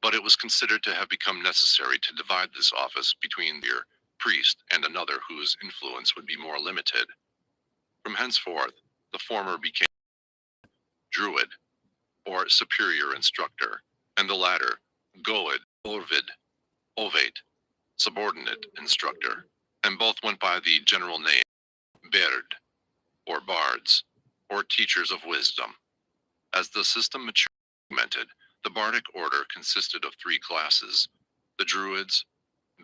Speaker 2: but it was considered to have become necessary to divide this office between their priest and another whose influence would be more limited. From henceforth, the former became Druid, or superior instructor, and the latter, Goed, Orvid, Ovate, subordinate instructor, and both went by the general name Baird, or bards, or teachers of wisdom. As the system matured, the bardic order consisted of three classes: the Druids,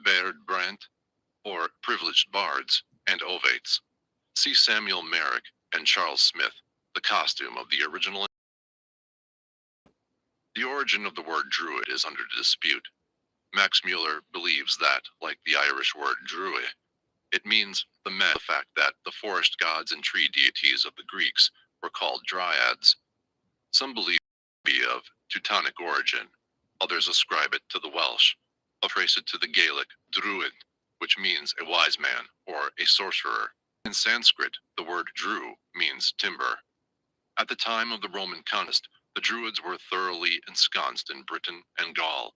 Speaker 2: Baird Brant, or privileged bards, and Ovates. See Samuel Merrick and Charles Smith, The Costume of the Original. The origin of the word Druid is under dispute. Max Mueller believes that, like the Irish word druid, it means the fact that the forest gods and tree deities of the Greeks were called dryads. Some believe it to be of Teutonic origin, others ascribe it to the Welsh, or trace it to the Gaelic druid, which means a wise man or a sorcerer. In Sanskrit, the word dru means timber. At the time of the Roman conquest, the Druids were thoroughly ensconced in Britain and Gaul,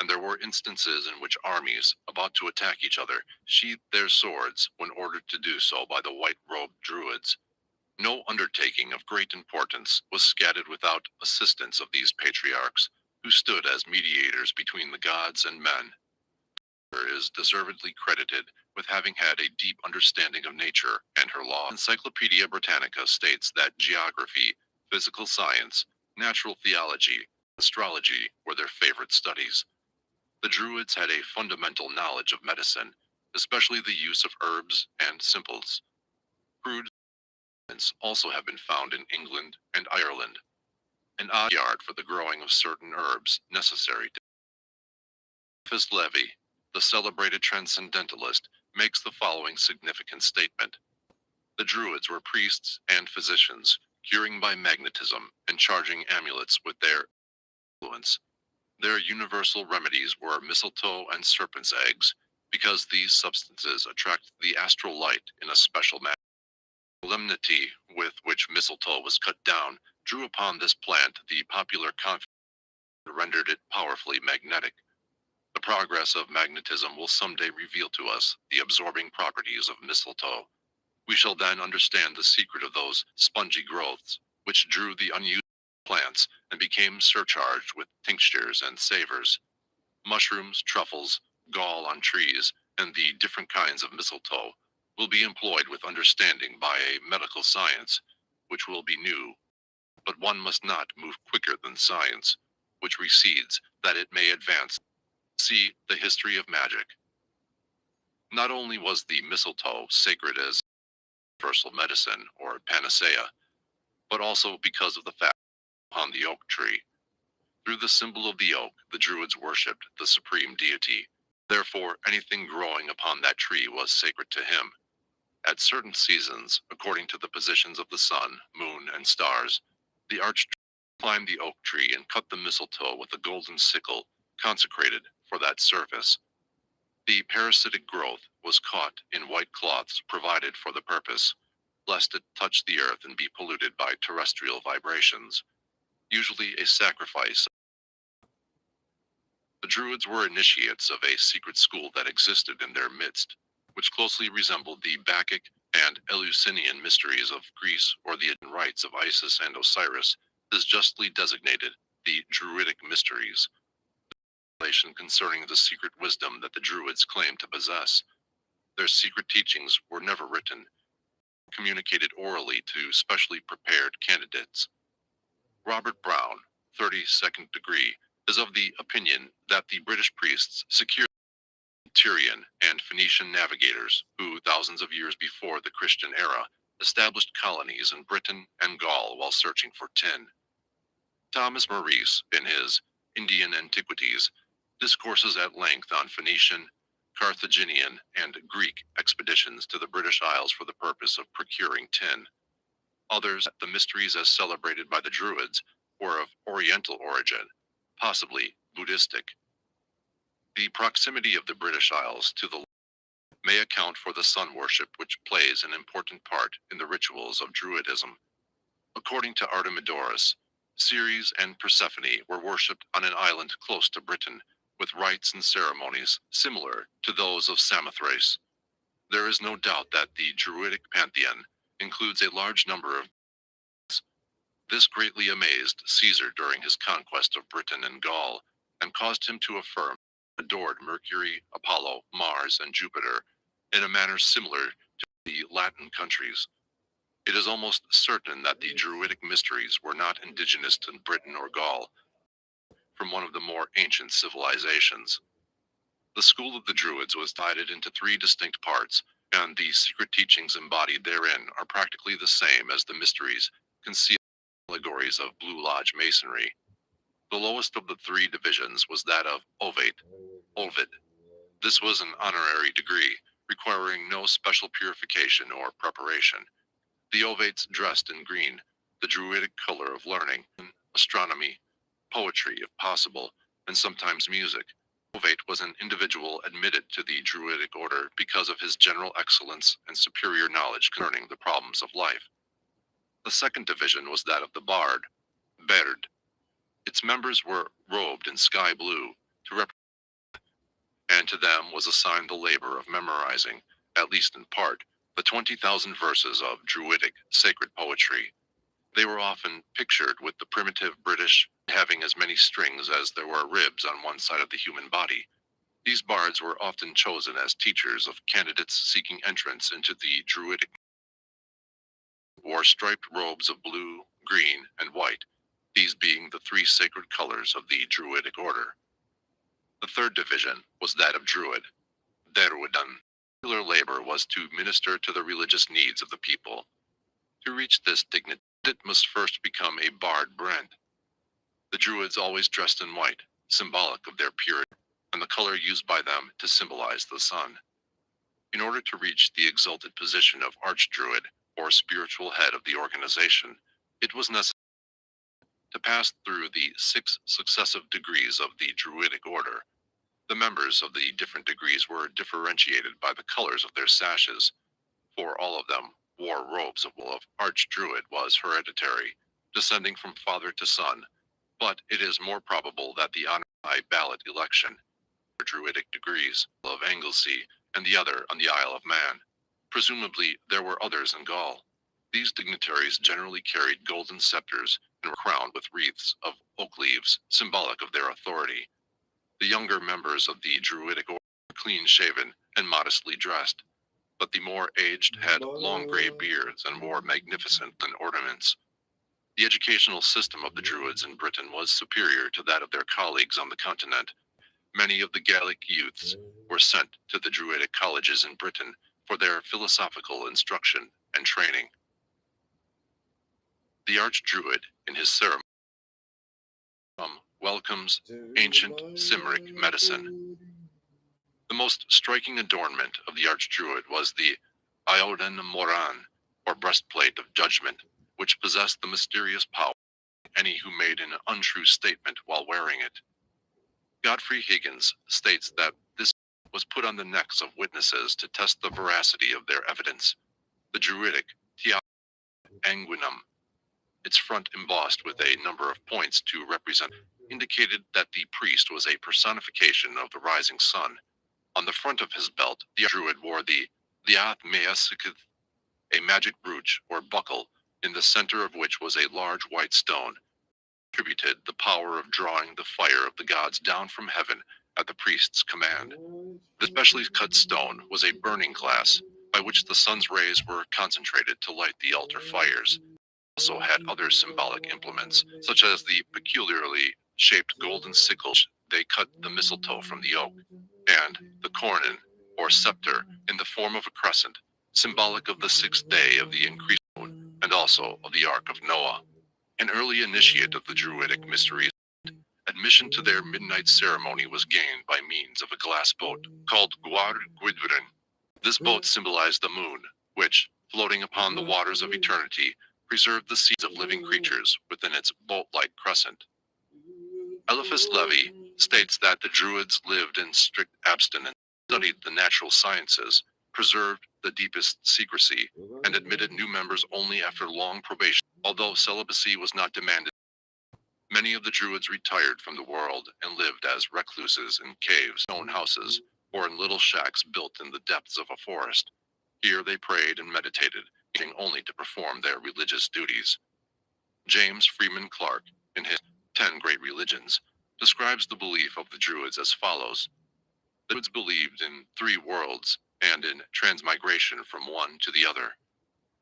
Speaker 2: and there were instances in which armies, about to attack each other, sheathed their swords when ordered to do so by the white-robed Druids. No undertaking of great importance was scattered without assistance of these patriarchs, who stood as mediators between the gods and men. Is deservedly credited with having had a deep understanding of nature and her law. Encyclopedia Britannica states that geography, physical science, natural theology, astrology were their favorite studies. The Druids had a fundamental knowledge of medicine, especially the use of herbs and simples. Crude also have been found in England and Ireland, an odd yard for the growing of certain herbs necessary to. Levy, the celebrated transcendentalist, makes the following significant statement. The Druids were priests and physicians, curing by magnetism and charging amulets with their influence. Their universal remedies were mistletoe and serpent's eggs, because these substances attract the astral light in a special manner. The solemnity with which mistletoe was cut down drew upon this plant the popular confidence and rendered it powerfully magnetic. The progress of magnetism will someday reveal to us the absorbing properties of mistletoe. We shall then understand the secret of those spongy growths which drew the unused plants and became surcharged with tinctures and savors. Mushrooms, truffles, gall on trees, and the different kinds of mistletoe will be employed with understanding by a medical science, which will be new. But one must not move quicker than science, which recedes that it may advance. See the history of magic. Not only was the mistletoe sacred as universal medicine or panacea, but also because of the fact upon the oak tree. Through the symbol of the oak, the Druids worshipped the supreme deity. Therefore, anything growing upon that tree was sacred to him. At certain seasons, according to the positions of the sun, moon, and stars, the archdruid climbed the oak tree and cut the mistletoe with a golden sickle consecrated for that service. The parasitic growth was caught in white cloths provided for the purpose, lest it touch the earth and be polluted by terrestrial vibrations, usually a sacrifice. The Druids were initiates of a secret school that existed in their midst, which closely resembled the Bacchic and Eleusinian mysteries of Greece or the rites of Isis and Osiris, is justly designated the Druidic mysteries. Concerning the secret wisdom that the Druids claimed to possess. Their secret teachings were never written, communicated orally to specially prepared candidates. Robert Brown, 32nd degree, is of the opinion that the British priests secured Tyrian and Phoenician navigators who, thousands of years before the Christian era, established colonies in Britain and Gaul while searching for tin. Thomas Maurice, in his Indian Antiquities, discourses at length on Phoenician, Carthaginian, and Greek expeditions to the British Isles for the purpose of procuring tin. Others, the mysteries as celebrated by the Druids, were of Oriental origin, possibly Buddhistic. The proximity of the British Isles to the may account for the sun worship which plays an important part in the rituals of Druidism. According to Artemidorus, Ceres and Persephone were worshipped on an island close to Britain, with rites and ceremonies similar to those of Samothrace. There is no doubt that the Druidic pantheon includes a large number of gods. This greatly amazed Caesar during his conquest of Britain and Gaul, and caused him to affirm he adored Mercury, Apollo, Mars, and Jupiter in a manner similar to the Latin countries. It is almost certain that the Druidic mysteries were not indigenous to Britain or Gaul, from one of the more ancient civilizations. The school of the Druids was divided into three distinct parts, and the secret teachings embodied therein are practically the same as the mysteries concealed allegories of Blue Lodge masonry. The lowest of the three divisions was that of Ovate, Ovid. This was an honorary degree, requiring no special purification or preparation. The Ovates dressed in green, the Druidic color of learning, astronomy, poetry if possible, and sometimes music. Ovate was an individual admitted to the Druidic order because of his general excellence and superior knowledge concerning the problems of life. The second division was that of the bard, Baird. Its members were robed in sky blue to represent, and to them was assigned the labor of memorizing, at least in part, the 20,000 verses of Druidic sacred poetry. They were often pictured with the primitive British having as many strings as there were ribs on one side of the human body. These bards were often chosen as teachers of candidates seeking entrance into the Druidic. Wore striped robes of blue, green, and white, these being the three sacred colors of the Druidic order. The third division was that of Druid, Derwidon. Their labor was to minister to the religious needs of the people. To reach this dignity, it must first become a barred brand. The Druids always dressed in white, symbolic of their purity, and the color used by them to symbolize the sun. In order to reach the exalted position of Archdruid, or spiritual head of the organization, it was necessary to pass through the 6 successive degrees of the Druidic order. The members of the different degrees were differentiated by the colors of their sashes, for all of them wore robes of Archdruid was hereditary, descending from father to son, but it is more probable that the honor by ballot election Druidic degrees of Anglesey and the other on the Isle of Man. Presumably, there were others in Gaul. These dignitaries generally carried golden scepters and were crowned with wreaths of oak leaves, symbolic of their authority. The younger members of the Druidic order were clean-shaven and modestly dressed, but the more aged had long gray beards and wore magnificent ornaments. The educational system of the Druids in Britain was superior to that of their colleagues on the continent. Many of the Gallic youths were sent to the Druidic colleges in Britain for their philosophical instruction and training. The Archdruid, in his ceremony, welcomes ancient Cymric medicine. The most striking adornment of the Archdruid was the Ioden Moran, or breastplate of judgment, which possessed the mysterious power of any who made an untrue statement while wearing it. Godfrey Higgins states that this was put on the necks of witnesses to test the veracity of their evidence. The Druidic Tia Anguinum, its front embossed with a number of points to represent, indicated that the priest was a personification of the rising sun. On the front of his belt, the Druid wore the Liath Measikith, a magic brooch or buckle, in the center of which was a large white stone, attributed the power of drawing the fire of the gods down from heaven at the priest's command. The specially cut stone was a burning glass by which the sun's rays were concentrated to light the altar fires. It also had other symbolic implements, such as the peculiarly shaped golden sickle they cut the mistletoe from the oak, and the cornon, or scepter, in the form of a crescent, symbolic of the 6th day of the increased moon, and also of the Ark of Noah. An early initiate of the Druidic mysteries, admission to their midnight ceremony was gained by means of a glass boat called Gwar Gwydrin. This boat symbolized the moon, which, floating upon the waters of eternity, preserved the seeds of living creatures within its boat-like crescent. Eliphas Levi states that the Druids lived in strict abstinence, studied the natural sciences, preserved the deepest secrecy, and admitted new members only after long probation. Although celibacy was not demanded, many of the Druids retired from the world and lived as recluses in caves, stone houses, or in little shacks built in the depths of a forest. Here they prayed and meditated, needing only to perform their religious duties. James Freeman Clarke, in his 10 Great Religions, describes the belief of the Druids as follows. The Druids believed in 3 worlds and in transmigration from one to the other.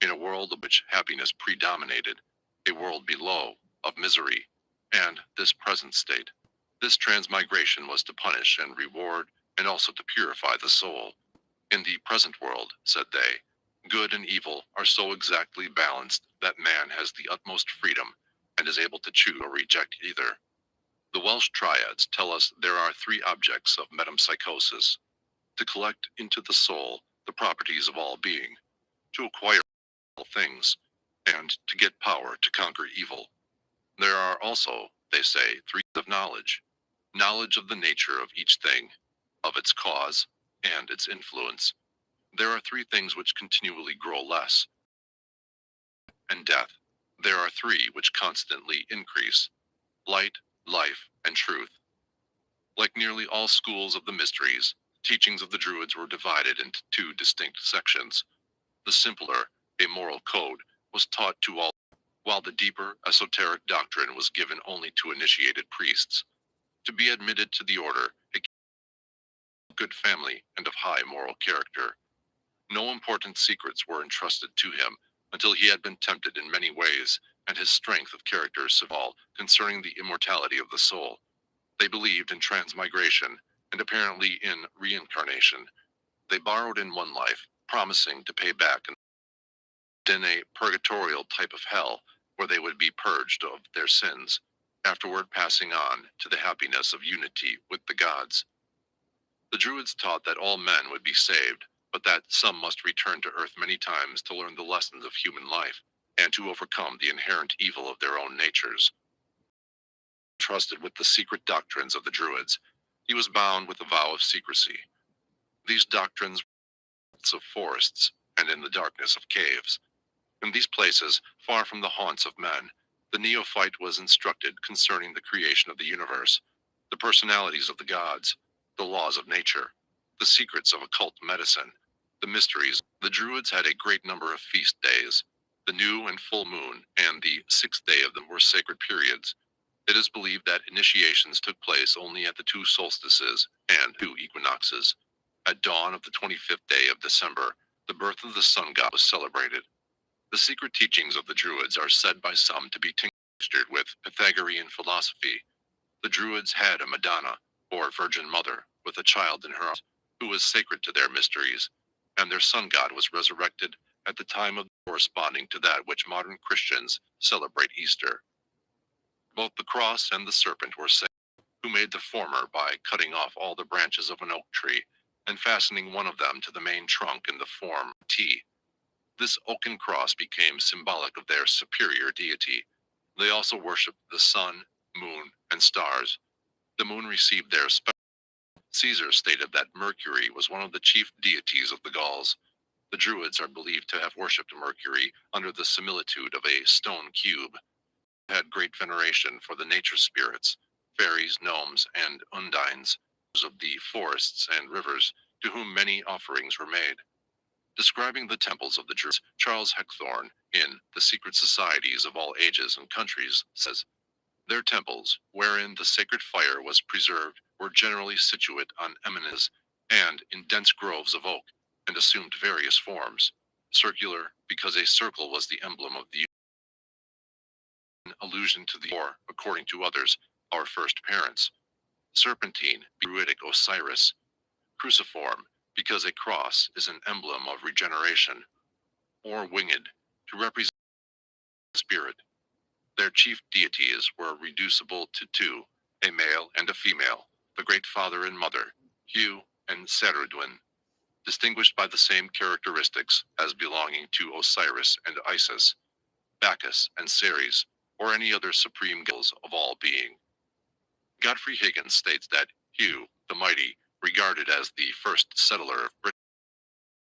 Speaker 2: In a world of which happiness predominated, a world below of misery, and this present state. This transmigration was to punish and reward, and also to purify the soul. In the present world, said they, good and evil are so exactly balanced that man has the utmost freedom and is able to choose or reject either. The Welsh triads tell us there are 3 objects of metempsychosis: to collect into the soul the properties of all being, to acquire all things, and to get power to conquer evil. There are also, they say, 3 of knowledge: knowledge of the nature of each thing, of its cause, and its influence. There are 3 things which continually grow less, and death. There are 3 which constantly increase: light, life, and truth. Like nearly all schools of the mysteries, teachings of the Druids were divided into 2 distinct sections. The simpler, a moral code, was taught to all, while the deeper, esoteric doctrine was given only to initiated priests. To be admitted to the order, a good family and of high moral character. No important secrets were entrusted to him until he had been tempted in many ways, and his strength of character all concerning the immortality of the soul. They believed in transmigration, and apparently in reincarnation. They borrowed in one life, promising to pay back in in a purgatorial type of hell where they would be purged of their sins, afterward passing on to the happiness of unity with the gods. The Druids taught that all men would be saved, but that some must return to Earth many times to learn the lessons of human life and to overcome the inherent evil of their own natures. Trusted with the secret doctrines of the Druids, he was bound with a vow of secrecy. These doctrines were of forests and in the darkness of caves. In these places, far from the haunts of men, the neophyte was instructed concerning the creation of the universe, the personalities of the gods, the laws of nature, the secrets of occult medicine, the mysteries. The Druids had a great number of feast days. The new and full moon and the 6th day of them were sacred periods. It is believed that initiations took place only at the 2 solstices and 2 equinoxes. At dawn of the 25th day of December, the birth of the sun god was celebrated. The secret teachings of the Druids are said by some to be tinctured with Pythagorean philosophy. The Druids had a Madonna, or Virgin Mother, with a child in her arms, who was sacred to their mysteries, and their sun god was resurrected at the time of corresponding to that which modern Christians celebrate Easter. Both the cross and the serpent were sacred, who made the former by cutting off all the branches of an oak tree and fastening one of them to the main trunk in the form T. This oaken cross became symbolic of their superior deity. They also worshipped the sun, moon, and stars. The moon received their special. Caesar stated that Mercury was one of the chief deities of the Gauls. The Druids are believed to have worshipped Mercury under the similitude of a stone cube. They had great veneration for the nature spirits, fairies, gnomes, and undines of the forests and rivers, to whom many offerings were made. Describing the temples of the Druids, Charles Heckthorne, in The Secret Societies of All Ages and Countries, says, "Their temples, wherein the sacred fire was preserved, were generally situate on eminences, and in dense groves of oak, and assumed various forms. Circular, because a circle was the emblem of the allusion to the or, according to others, our first parents. Serpentine, Druidic Osiris. Cruciform, because a cross is an emblem of regeneration. Or winged, to represent the spirit. Their chief deities were reducible to 2, a male and a female, the great father and mother, Hu and Saradwin, distinguished by the same characteristics as belonging to Osiris and Isis, Bacchus and Ceres, or any other supreme gods of all being." Godfrey Higgins states that Hu, the mighty, regarded as the first settler of Britain,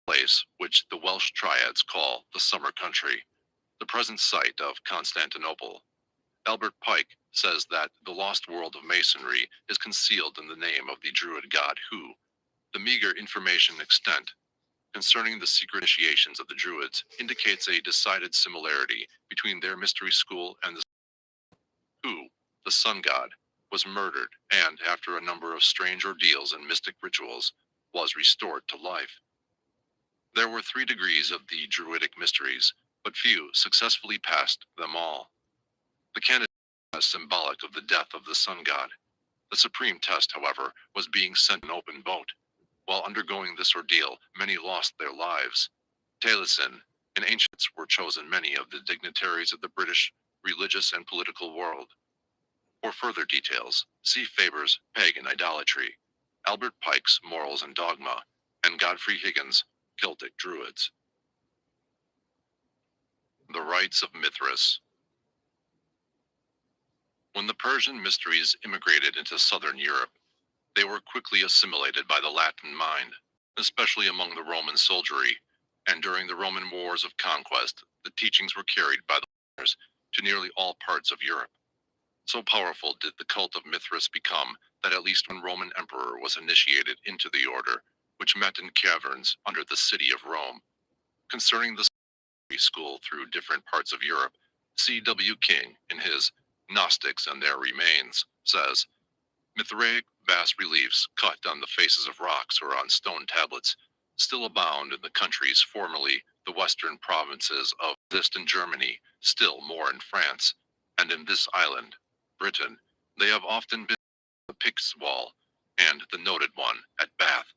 Speaker 2: place which the Welsh triads call the Summer Country, the present site of Constantinople. Albert Pike says that the lost world of Masonry is concealed in the name of the Druid god Hu. The meager information extant concerning the secret initiations of the Druids indicates a decided similarity between their mystery school and the Hu, the sun god, was murdered and, after a number of strange ordeals and mystic rituals, was restored to life. There were 3 degrees of the Druidic mysteries, but few successfully passed them all. The candidate was symbolic of the death of the sun god. The supreme test, however, was being sent in an open boat. While undergoing this ordeal, many lost their lives. Taliesin, in ancients were chosen many of the dignitaries of the British religious and political world. For further details, see Faber's Pagan Idolatry, Albert Pike's Morals and Dogma, and Godfrey Higgins' Celtic Druids. The Rites of Mithras. When the Persian mysteries immigrated into southern Europe, they were quickly assimilated by the Latin mind, especially among the Roman soldiery, and during the Roman wars of conquest, the teachings were carried by the Romans to nearly all parts of Europe. So powerful did the cult of Mithras become that at least one Roman emperor was initiated into the order, which met in caverns under the city of Rome. Concerning the school through different parts of Europe, C.W. King, in his Gnostics and Their Remains, says, "Mithraic bas-reliefs cut on the faces of rocks or on stone tablets still abound in the countries formerly the western provinces of this in Germany, still more in France, and in this island, Britain, they have often been the Picts Wall, and the noted one at Bath."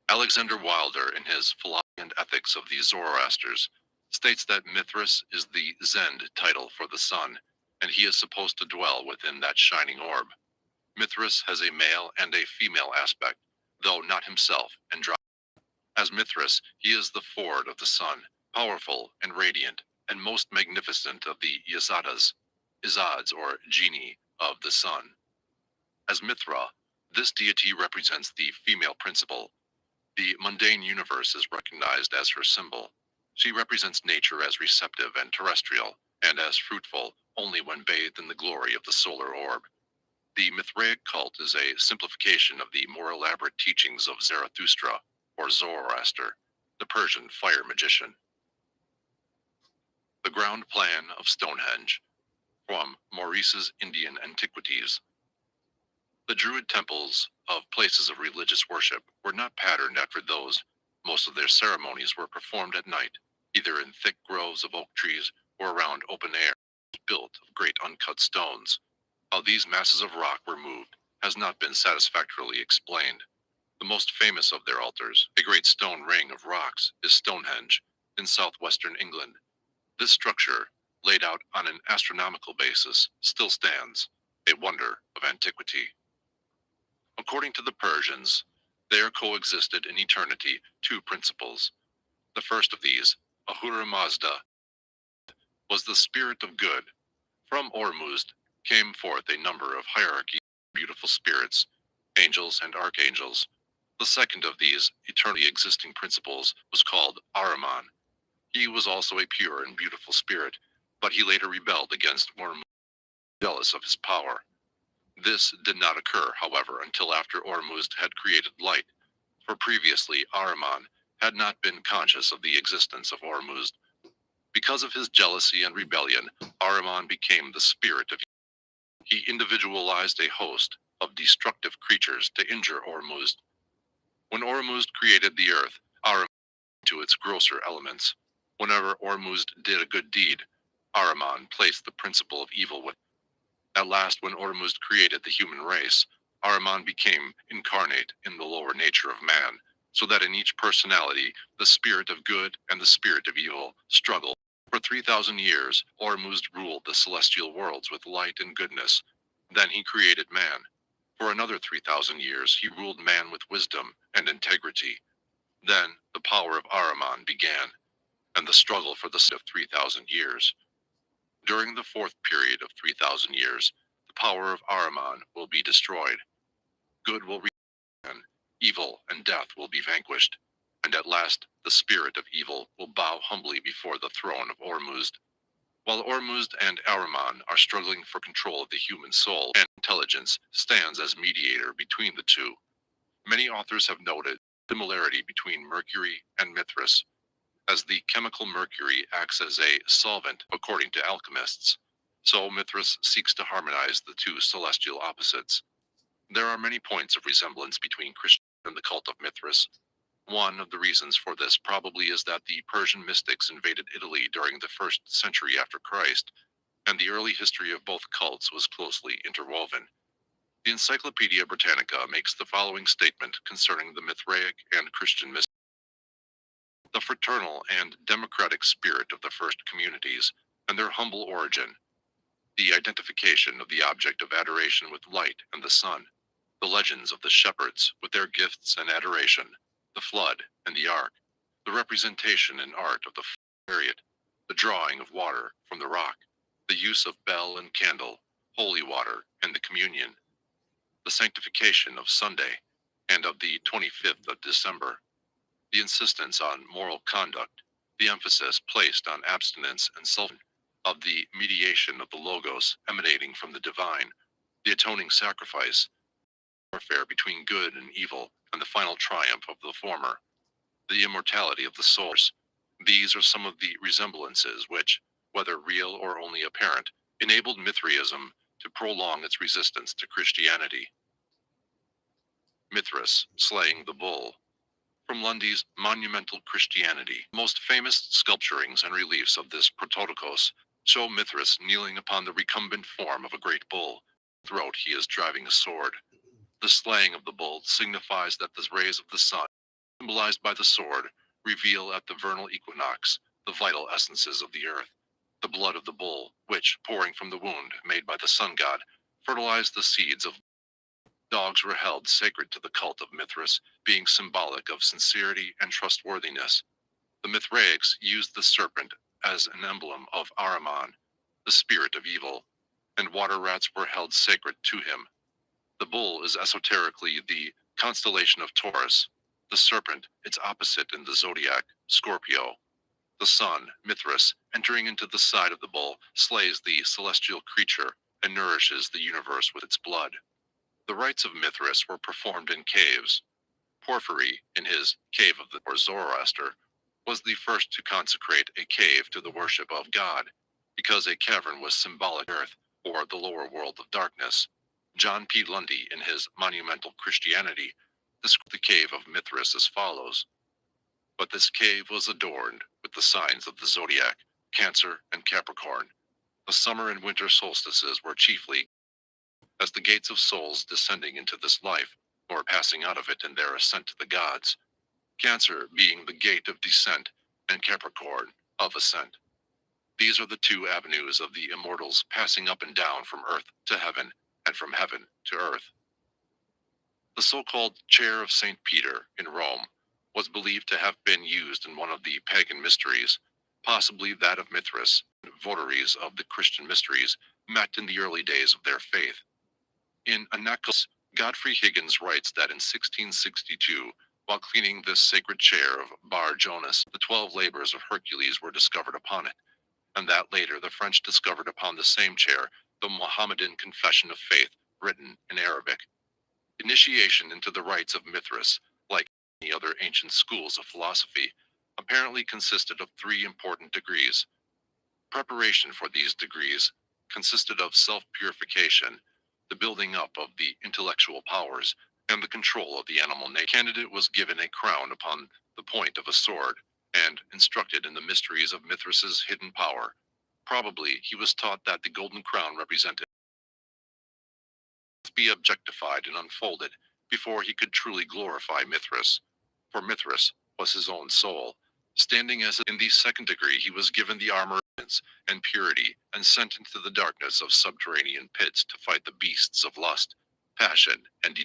Speaker 2: Alexander Wilder, in his Philosophy and Ethics of the Zoroasters, states that Mithras is the Zend title for the sun, and he is supposed to dwell within that shining orb. Mithras has a male and a female aspect, though not himself androgynous. As Mithras, he is the Ford of the sun, powerful and radiant, and most magnificent of the Izads or genii of the sun. As Mithra, this deity represents the female principle. The mundane universe is recognized as her symbol. She represents nature as receptive and terrestrial, and as fruitful only when bathed in the glory of the solar orb. The Mithraic cult is a simplification of the more elaborate teachings of Zarathustra, or Zoroaster, the Persian fire magician. The ground plan of Stonehenge, from Maurice's Indian Antiquities. The Druid temples of places of religious worship were not patterned after those. Most of their ceremonies were performed at night, either in thick groves of oak trees or around open air, built of great uncut stones. How these masses of rock were moved has not been satisfactorily explained. The most famous of their altars, a great stone ring of rocks, is Stonehenge, in southwestern England. This structure, laid out on an astronomical basis, still stands, a wonder of antiquity. According to the Persians, there coexisted in eternity two principles. The first of these, Ahura Mazda, was the spirit of good. From Ormuzd came forth a number of hierarchy of beautiful spirits, angels and archangels. The second of these eternally existing principles was called Ahriman. He was also a pure and beautiful spirit, but he later rebelled against Ormuzd, jealous of his power. This did not occur, however, until after Ormuzd had created light, for previously Ahriman had not been conscious of the existence of Ormuzd. Because of his jealousy and rebellion, Ahriman became the spirit of evil. He individualized a host of destructive creatures to injure Ormuzd. When Ormuzd created the earth, Ahriman to its grosser elements. Whenever Ormuzd did a good deed, Ahriman placed the principle of evil with. At last, when Ormuzd created the human race, Ahriman became incarnate in the lower nature of man, so that in each personality, the spirit of good and the spirit of evil struggle. For 3,000 years, Ormuzd ruled the celestial worlds with light and goodness. Then he created man. For another 3,000 years, he ruled man with wisdom and integrity. Then the power of Ahriman began, and the struggle for the 3,000 years. During the fourth period of 3,000 years, the power of Ahriman will be destroyed. Good will return, evil and death will be vanquished, and at last the spirit of evil will bow humbly before the throne of Ormuzd. While Ormuzd and Ahriman are struggling for control of the human soul, and intelligence stands as mediator between the two. Many authors have noted similarity between Mercury and Mithras, as the chemical mercury acts as a solvent according to alchemists. So Mithras seeks to harmonize the two celestial opposites. There are many points of resemblance between Christianity and the cult of Mithras. One of the reasons for this probably is that the Persian mystics invaded Italy during the 1st century after Christ, and the early history of both cults was closely interwoven. The Encyclopedia Britannica makes the following statement concerning the Mithraic and Christian mystics. The fraternal and democratic spirit of the first communities, and their humble origin, the identification of the object of adoration with light and the sun, the legends of the shepherds with their gifts and adoration, the flood and the ark, the representation in art of the period, the drawing of water from the rock, the use of bell and candle, holy water, and the communion, the sanctification of Sunday and of the 25th of December, the insistence on moral conduct, the emphasis placed on abstinence and self, of the mediation of the Logos emanating from the divine, the atoning sacrifice, warfare between good and evil, and the final triumph of the former, the immortality of the source. These are some of the resemblances which, whether real or only apparent, enabled Mithraism to prolong its resistance to Christianity. Mithras slaying the bull. From Lundy's Monumental Christianity, most famous sculpturings and reliefs of this Prototokos show Mithras kneeling upon the recumbent form of a great bull. Throat he is driving a sword. The slaying of the bull signifies that the rays of the sun, symbolized by the sword, reveal at the vernal equinox the vital essences of the earth. The blood of the bull, which, pouring from the wound made by the sun god, fertilized the seeds of dogs, were held sacred to the cult of Mithras, being symbolic of sincerity and trustworthiness. The Mithraics used the serpent as an emblem of Ahriman, the spirit of evil, and water rats were held sacred to him. The bull is esoterically the constellation of Taurus, the serpent, its opposite in the zodiac, Scorpio. The sun, Mithras, entering into the side of the bull, slays the celestial creature and nourishes the universe with its blood. The rites of Mithras were performed in caves. Porphyry, in his Cave of the or Zoroaster, was the first to consecrate a cave to the worship of God, because a cavern was symbolic of earth, or the lower world of darkness. John P. Lundy, in his Monumental Christianity, described the cave of Mithras as follows. But this cave was adorned with the signs of the zodiac, Cancer and Capricorn. The summer and winter solstices were chiefly as the gates of souls descending into this life, or passing out of it in their ascent to the gods, Cancer being the gate of descent, and Capricorn of ascent. These are the two avenues of the immortals passing up and down from earth to heaven, and from heaven to earth. The so-called Chair of St. Peter in Rome was believed to have been used in one of the pagan mysteries, possibly that of Mithras. Votaries of the Christian mysteries met in the early days of their faith. In Anacletus, Godfrey Higgins writes that in 1662, while cleaning this sacred chair of Bar Jonas, the 12 labors of Hercules were discovered upon it, and that later the French discovered upon the same chair the Mohammedan Confession of Faith, written in Arabic. Initiation into the rites of Mithras, like many other ancient schools of philosophy, apparently consisted of 3 important degrees. Preparation for these degrees consisted of self-purification, the building up of the intellectual powers, and the control of the animal nature. The candidate was given a crown upon the point of a sword, and instructed in the mysteries of Mithras's hidden power. Probably he was taught that the golden crown represented be objectified and unfolded before he could truly glorify Mithras, for Mithras was his own soul. Standing as in the second degree, he was given the armor and purity, and sent into the darkness of subterranean pits to fight the beasts of lust, passion, and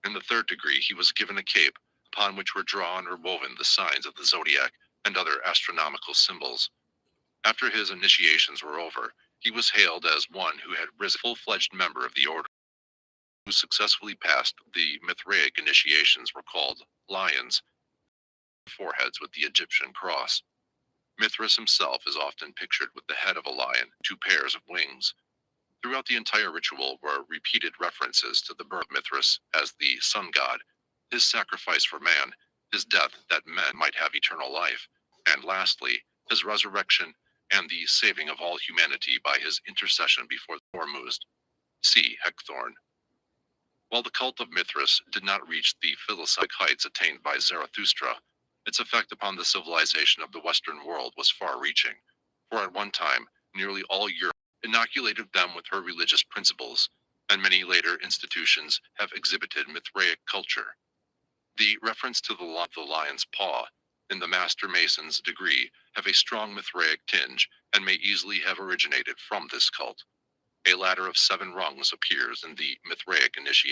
Speaker 2: in the third degree, he was given a cape, upon which were drawn or woven the signs of the zodiac and other astronomical symbols. After his initiations were over, he was hailed as one who had risen full-fledged member of the order. Who successfully passed the Mithraic initiations were called lions, foreheads with the Egyptian cross. Mithras himself is often pictured with the head of a lion, 2 pairs of wings. Throughout the entire ritual were repeated references to the birth of Mithras as the sun god, his sacrifice for man, his death that men might have eternal life, and lastly, his resurrection and the saving of all humanity by his intercession before Hormuzd. See Heckthorn. While the cult of Mithras did not reach the philosophic heights attained by Zarathustra, its effect upon the civilization of the Western world was far-reaching, for at one time, nearly all Europe inoculated them with her religious principles, and many later institutions have exhibited Mithraic culture. The reference to the lion's paw in the Master Mason's degree have a strong Mithraic tinge and may easily have originated from this cult. A ladder of 7 rungs appears in the Mithraic initiation.